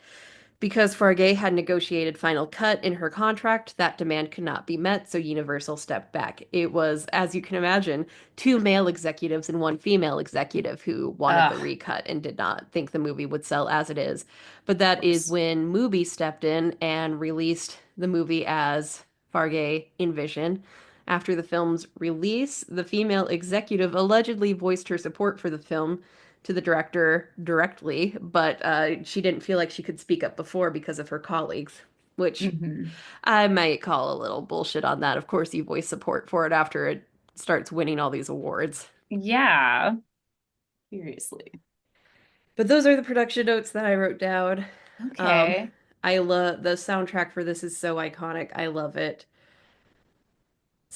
Because Fargay had negotiated final cut in her contract, that demand could not be met, so Universal stepped back. It was, as you can imagine, two male executives and one female executive who wanted the Ugh, recut and did not think the movie would sell as it is. But of that is course. when Mubi stepped in and released the movie as Fargay envisioned. After the film's release, the female executive allegedly voiced her support for the film to the director directly, but she didn't feel like she could speak up before because of her colleagues, which Hmm. I might call a little bullshit on that. Of course, you voice support for it after it starts winning all these awards. Yeah. Seriously. But those are the production notes that I wrote down. Um, Okay. I love the soundtrack for this is so iconic. I love it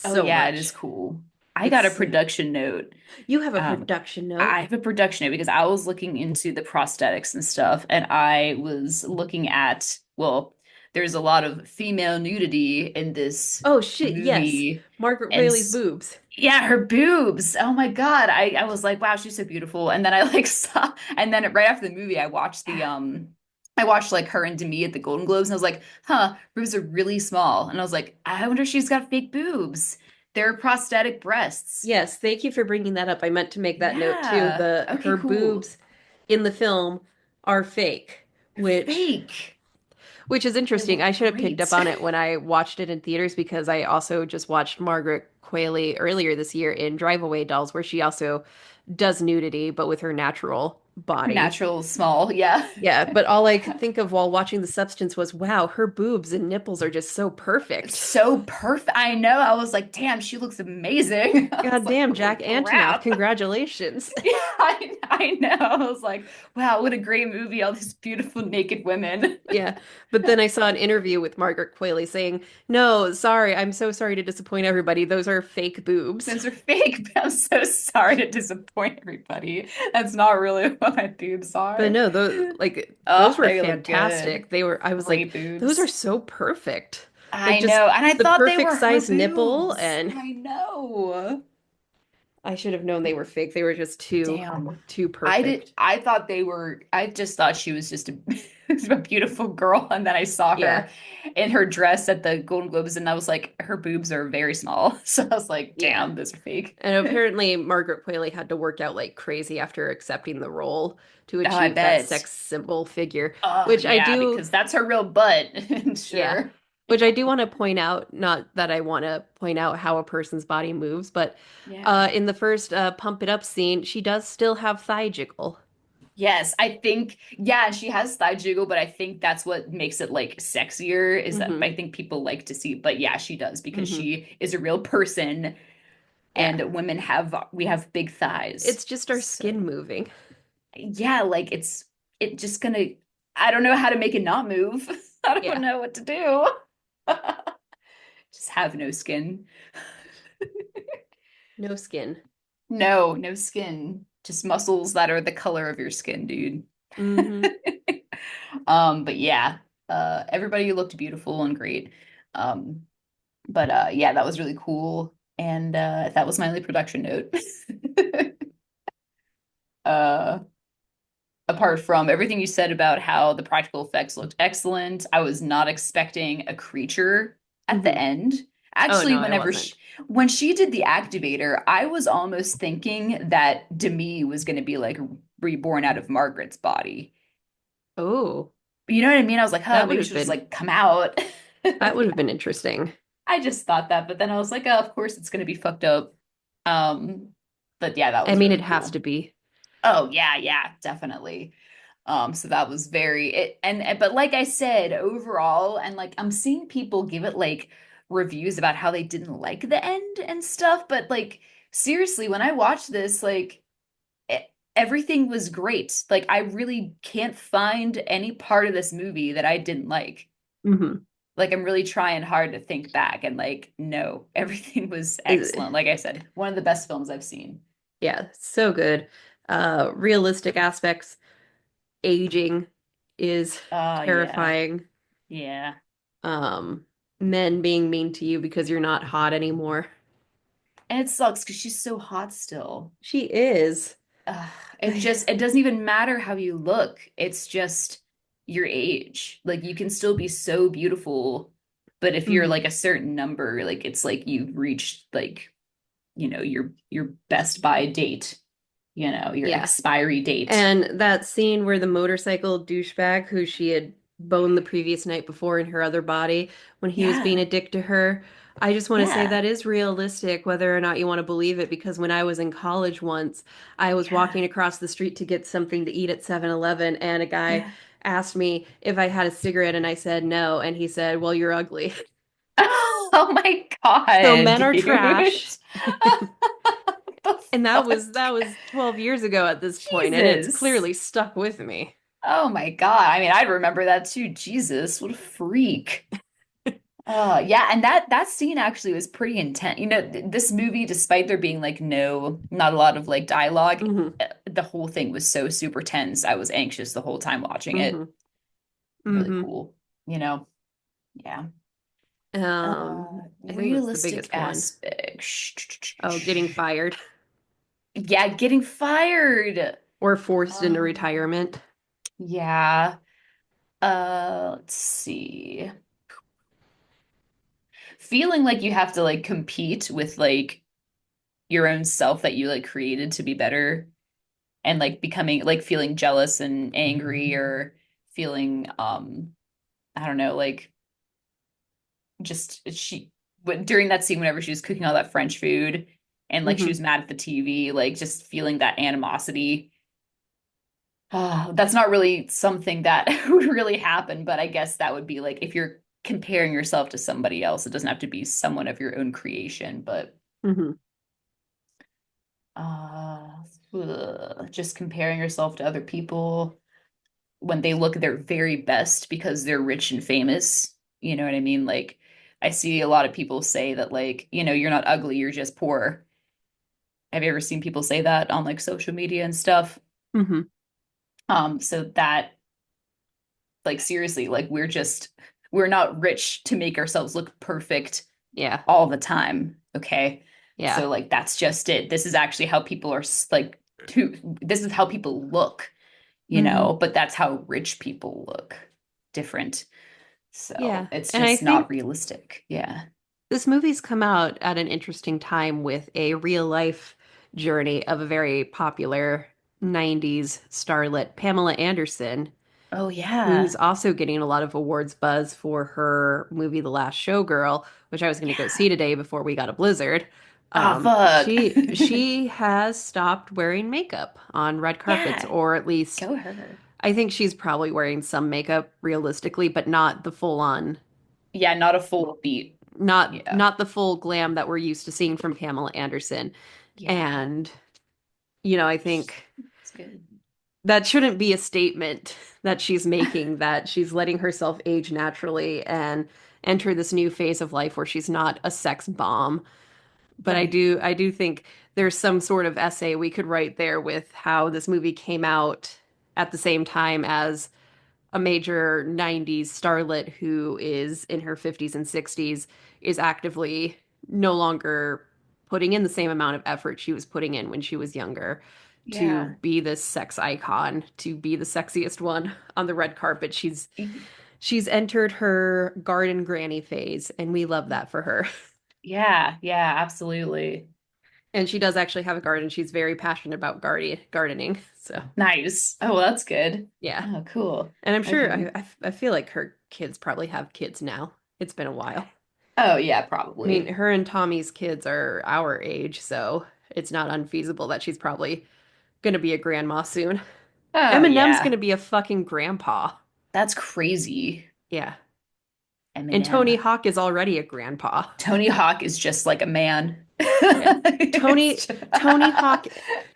Oh so yeah, it is much. cool. I got a It's production note. you have a Um, production I note. have a production note because I was looking into the prosthetics and stuff, and I was looking at, well, there's a lot of female nudity in this Oh shit, yes. movie, Margaret and Qualley's boobs. yeah, her boobs. Oh my God. I was like, wow, she's so beautiful. And then I like saw, and then right after the movie, I watched like her and Demi at the Golden Globes, and I was like, huh, boobs are really small. And I was like, I wonder if she's got fake boobs. They're prosthetic breasts. Yes, thank you for bringing that up. I meant to make that note too. Yeah. The Okay, her cool. boobs in the film are fake, They're which fake. which is They interesting. look I should have picked up great. on it when I watched it in theaters because I also just watched Margaret Qualley earlier this year in Drive Away Dolls, where she also does nudity, but with her natural Her body. natural small. Yeah. Yeah, but all I could think of while watching The Substance was, wow, her boobs and nipples are just so perfect. So perfect. I know. I was like, damn, she looks amazing. I was God like, damn, holy Jack Antonoff, crap. congratulations. Yeah, I know. I was like, wow, what a great movie. All these beautiful naked women. Yeah, but then I saw an interview with Margaret Qualley saying, "No, sorry, I'm so sorry to disappoint everybody. Those are fake boobs." Those are fake. I'm so sorry to disappoint everybody. That's not really what my boobs But are. no, those Oh, were they look good. fantastic. They were I was like, Great those are boobs. so perfect. Like I just know. And I the thought they perfect were her size nipple boobs. and I know. I should have known they were fake. They were just Damn. too perfect. I thought they were, I just thought she was just a, a beautiful girl. And then I saw Yeah. her in her dress at the Golden Globes and I was like, her boobs are very small. So I was like, Yeah. damn, those are fake. And apparently Margaret Qualley had to work out like crazy after accepting the role to Oh, I achieve that bet. sex symbol figure, Oh, which I yeah, do, because that's her real butt. yeah. Sure. Which I do want to point out, not that I want to point out how a person's body moves, but Yeah. in the first Pump It Up scene, she does still have thigh jiggle. Yes, I think, yeah, she has thigh jiggle, but I think that's what makes it like sexier is that Hmm I think people like to see, but yeah, she does because hmm she is a real person Yeah. and women have, we have big thighs. It's just our So skin moving. yeah, like it just gonna, I don't know how to make it not move. I don't Yeah. know what to do. Just have no skin. No skin. No, no skin. Just muscles that are the color of your skin, dude. Hmm But yeah, everybody looked beautiful and great. Um, but yeah, that was really cool. And that was my only production note. Uh, apart from everything you said about how the practical effects looked excellent, I was not expecting a creature at the hmm end. Oh Actually, no, I wasn't. when she did the activator, I was almost thinking that Demi was going to be like reborn out of Margaret's body. Oh, You know what I mean? I was like, huh, that would maybe have she'll just been like come out. that would have been interesting. I just thought that, but then I was like, oh, of course it's going to be fucked up. Um, but yeah, that I was mean, it really has to cool. be. Oh yeah, yeah, definitely. So that was very it but like I said, overall, and like I'm seeing people give it like reviews about how they didn't like the end and stuff, but like seriously, when I watched this, like everything was great. Like I really can't find any part of this movie that I didn't like. Hmm Like I'm really trying hard to think back and like no, everything was excellent. Like I said, one of the best films I've seen. Yeah, so good. Realistic aspects, aging is Oh yeah. terrifying. Yeah. Um, Men being mean to you because you're not hot anymore. And it sucks because she's so hot still. She is. Ugh, it doesn't even matter how you look. It's just your age. Like you can still be so beautiful, but if you're hmm like a certain number, like it's like you've reached like, your best by date, your Yeah. expiry date. And that scene where the motorcycle douchebag who she had boned the previous night before in her other body, when he was being Yeah. a dick to her, I just want to say Yeah. that is realistic, whether or not you want to believe it, because when I was in college once, I was Yeah. walking across the street to get something to eat at 7-Eleven, and a guy Yeah. asked me if I had a cigarette, and I said no, and he said, "Well, you're ugly." Oh my So God, men are dude. trash. The And fuck? that was 12 years ago at this point, and it's Jesus. clearly stuck with me. Oh my God. I mean, I'd remember that too. Jesus, what a freak. Yeah, and that scene actually was pretty intense. This movie, despite there being like not a lot of like dialogue, hmm the whole thing was so super tense. I was anxious the whole time watching it. hmm Really hmm cool. You know? Yeah. I think that's the Realistic biggest one. aspect. Oh, getting fired Yeah, getting fired. or forced into Um, retirement. yeah. Let's see. Feeling like you have to like compete with like your own self that you like created to be better and like becoming like feeling jealous and angry or feeling I don't know, like just during that scene whenever she was cooking all that French food and like she Hmm was mad at the TV, like just feeling that animosity. That's not really something that would really happen, but I guess that would be like if you're comparing yourself to somebody else, it doesn't have to be someone of your own creation, but hmm uh just comparing yourself to other people when they look their very best because they're rich and famous. You know what I mean? Like I see a lot of people say that like, you're not ugly, you're just poor. Have you ever seen people say that on like social media and stuff? hmm So that like seriously, like we're not rich to make ourselves look perfect Yeah. all the time, okay? Yeah. So like that's just it. This is actually how people are like this is how people look, Hmm. but that's how rich people look different. So Yeah. it's And I just not think realistic. Yeah. this movie's come out at an interesting time with a real life journey of a very popular 90s starlet, Pamela Anderson, Oh who's yeah. also getting a lot of awards buzz for her movie The Last Showgirl, which I was going to go Yeah. see today before we got a blizzard. Ah, fuck. She has stopped wearing makeup on red carpets, Yeah. or at least Go her. I think she's probably wearing some makeup realistically, but not the full on, Yeah, not a full beat. Yeah. not the full glam that we're used to seeing from Pamela Anderson. Yeah. And I think It's good. that shouldn't be a statement that she's making, that she's letting herself age naturally and enter this new phase of life where she's not a sex bomb. But Right. I do think there's some sort of essay we could write there with how this movie came out at the same time as a major 90s starlet who is in her 50s and 60s is actively no longer putting in the same amount of effort she was putting in when she was younger to Yeah. be this sex icon, to be the sexiest one on the red carpet. She's entered her garden granny phase, and we love that for her. Yeah. Yeah, absolutely. And she does actually have a garden. She's very passionate about gardening. So, Nice. Oh, well, that's good. yeah. Oh, cool. And I'm sure Okay. I feel like her kids probably have kids now. It's been a while. Oh, yeah, I mean, probably. her and Tommy's kids are our age, so it's not unfeasible that she's probably gonna be a grandma soon. Oh, Eminem's gonna yeah. be a fucking grandpa. That's crazy. Yeah. And Eminem. Tony Hawk is already a grandpa. Tony Hawk is just like a man. Yeah. It's Tony just- Tony Hawk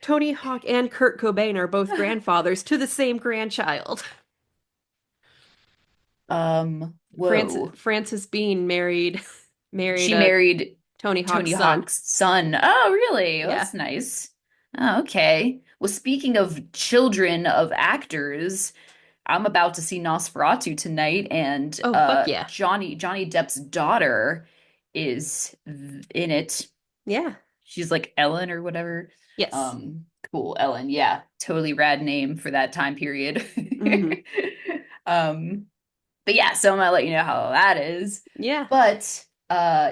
Tony Hawk and Kurt Cobain are both grandfathers to the same grandchild. Whoa. Frances Bean married She married Tony Hawk's Tony son. Hawk's son. Oh, really? Well, Yeah. that's nice. Oh, okay. Well, speaking of children of actors, I'm about to see Nosferatu tonight, and Oh, fuck yeah. Johnny Depp's daughter is in it. Yeah. She's like Ellen or whatever. Yes. Cool, Ellen. Yeah, totally rad name for that time period. Hmm. Um, but yeah, so I'm gonna let you know how that is. Yeah. But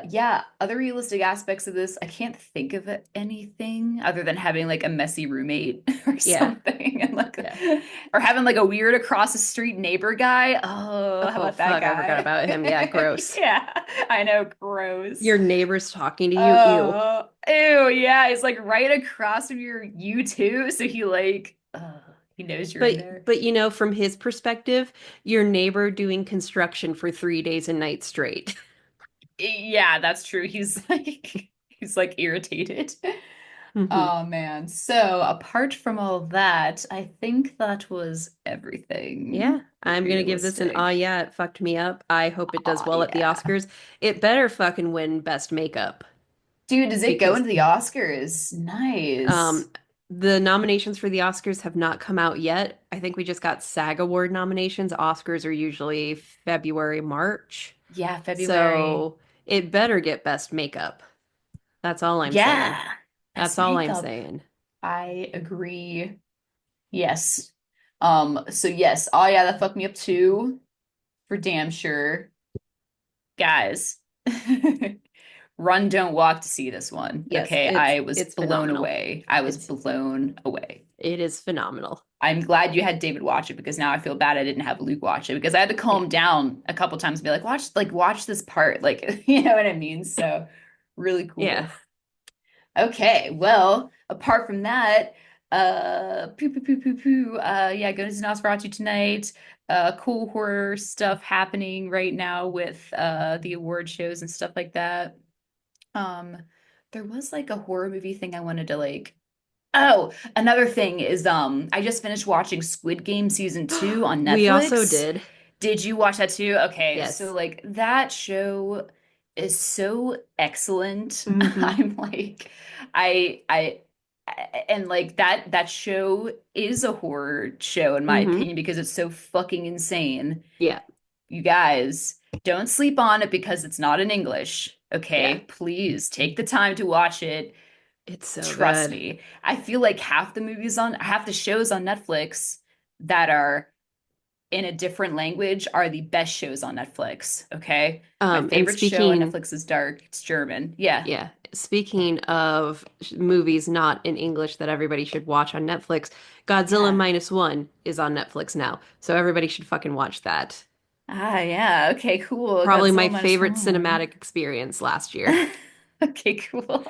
yeah, other realistic aspects of this, I can't think of anything other than having like a messy roommate or Yeah. something and like Yeah. or having like a weird across the street neighbor guy. Oh, how Oh, about that fuck. I forgot guy? about him. Yeah. Gross. Yeah, I know, gross. Your neighbor's talking to you. Ew. Oh, ew, yeah, he's like right across from your you too, so he knows you're in there. But from his perspective, your neighbor doing construction for 3 days and nights straight. Yeah, that's true. He's like irritated. Hmm. Oh man. So apart from all that, I think that was Yeah. everything I'm gonna give this an realistic. yeah, it fucked me up. I hope it does Oh well at the yeah. Oscars. It better fucking win best makeup Dude, does it go because into the Oscars? Nice. um the nominations for the Oscars have not come out yet. I think we just got SAG Award nominations. Oscars are usually February, March. Yeah, February. So it better get best makeup. That's all I'm saying. Yeah. That's Best all I'm makeup. saying. I agree. Yes. So yes. Oh yeah, that fucked me up too, for damn sure. Guys. Run, don't walk to see this one. Yes, Okay, I was it's blown phenomenal. away. I was It's blown away. it is phenomenal. I'm glad you had David watch it because now I feel bad I didn't have Luke watch it because I had to Yeah. calm down a couple times and be like watch this part. Like, you know what I mean? So really Yeah. cool. Okay, well, apart from that, yeah, go to Nosferatu tonight. Cool horror stuff happening right now with the award shows and stuff like that. Um, there was like a horror movie thing I wanted to like. Oh, another thing is I just finished watching Squid Game season 2 on We also Netflix. did. Did you watch that too? Okay, so Yes. like that show is so excellent. Hmm. I'm like and like that show is a horror show in my Hmm. opinion because it's so fucking insane. Yeah. You guys, don't sleep on it because it's not in English. Yeah, Okay, please take the time to watch it. it's so Trust good. me. I feel like half the shows on Netflix that are in a different language are the best shows on Netflix. Okay. My And favorite show on speaking, Netflix is Dark. It's German. Yeah. yeah, speaking of movies not in English that everybody should watch on Netflix, Godzilla Yeah. Minus One is on Netflix now, so everybody should fucking watch that. Ah, yeah. Okay, cool. Probably my Godzilla minus favorite one. cinematic experience last year. Okay, cool.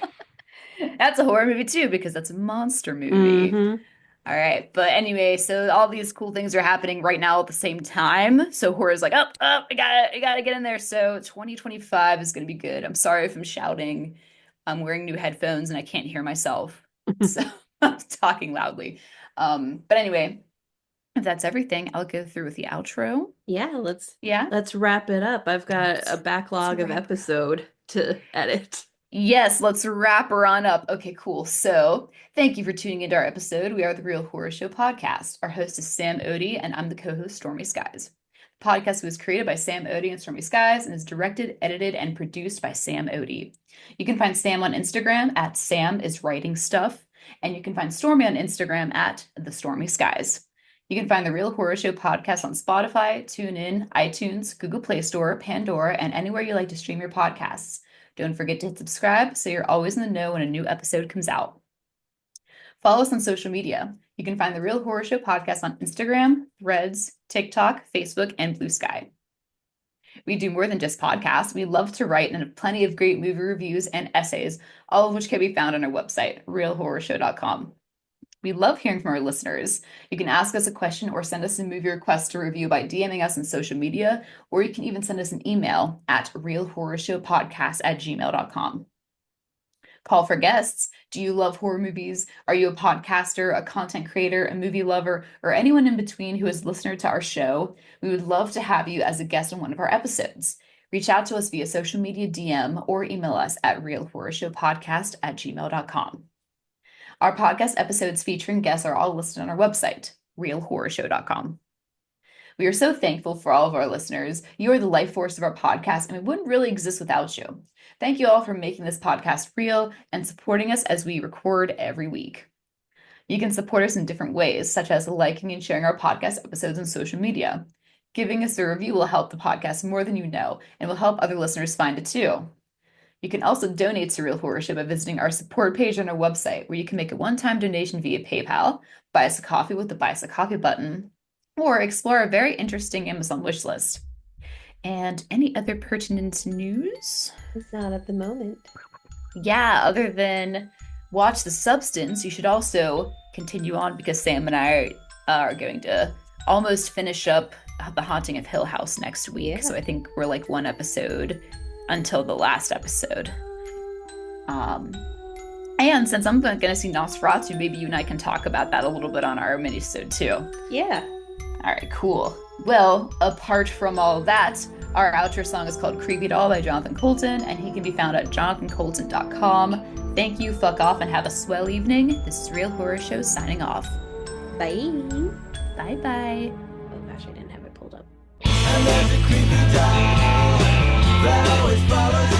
That's a horror movie too, because that's a monster movie. Mm-hmm. All right. But anyway, so all these cool things are happening right now at the same time. So horror's like, I gotta get in there. So 2025 is gonna be good. I'm sorry if I'm shouting. I'm wearing new headphones and I can't hear myself. So I'm talking loudly. But anyway, if that's everything, I'll go through with the outro. Yeah, Yeah. let's wrap it up. I've got a Let's backlog of wrap it. episode to edit. Yes, let's wrap her on up. Okay, cool. So, thank you for tuning into our episode. We are the Real Horror Show podcast. Our host is Sam Odie, and I'm the co-host, Stormy Skies. The podcast was created by Sam Odie and Stormy Skies and is directed, edited, and produced by Sam Odie. You can find Sam on Instagram at Sam is writing stuff, and you can find Stormy on Instagram at the Stormy Skies. You can find the Real Horror Show podcast on Spotify, TuneIn, iTunes, Google Play Store, Pandora, and anywhere you like to stream your podcasts. Don't forget to hit subscribe so you're always in the know when a new episode comes out. Follow us on social media. You can find the Real Horror Show podcast on Instagram, Threads, TikTok, Facebook, and Blue Sky. We do more than just podcasts. We love to write and have plenty of great movie reviews and essays, all of which can be found on our website, realhorrorshow.com. We love hearing from our listeners. You can ask us a question or send us a movie request to review by DMing us on social media, or you can even send us an email at realhorrorshowpodcast@gmail.com. Call for guests. Do you love horror movies? Are you a podcaster, a content creator, a movie lover, or anyone in between who is a listener to our show? We would love to have you as a guest on one of our episodes. Reach out to us via social media DM or email us at realhorrorshowpodcast@gmail.com. Our podcast episodes featuring guests are all listed on our website, realhorrorshow.com. We are so thankful for all of our listeners. You are the life force of our podcast, and we wouldn't really exist without you. Thank you all for making this podcast real and supporting us as we record every week. You can support us in different ways, such as liking and sharing our podcast episodes on social media. Giving us a review will help the podcast more than you know and will help other listeners find it too. You can also donate to Real Horror Show by visiting our support page on our website, where you can make a one-time donation via PayPal, buy us a coffee with the Buy Us a Coffee button, or explore a very interesting Amazon wish list. And any other pertinent news? Not at the moment. Yeah, other than watch The Substance, you should also continue on because Sam and I are going to almost finish up The Haunting of Hill House next week. Yeah. So I think we're like one episode until the last episode. And since I'm going to see Nosferatu, maybe you and I can talk about that a little bit on our minisode too. Yeah. All right, cool. Well, apart from all that, our outro song is called Creepy Doll by Jonathan Colton, and he can be found at jonathancolton.com. Thank you, fuck off, and have a swell evening. This is Real Horror Show signing off. Bye. Bye-bye. Oh gosh, I didn't have it pulled up. And there's a creepy doll that always follows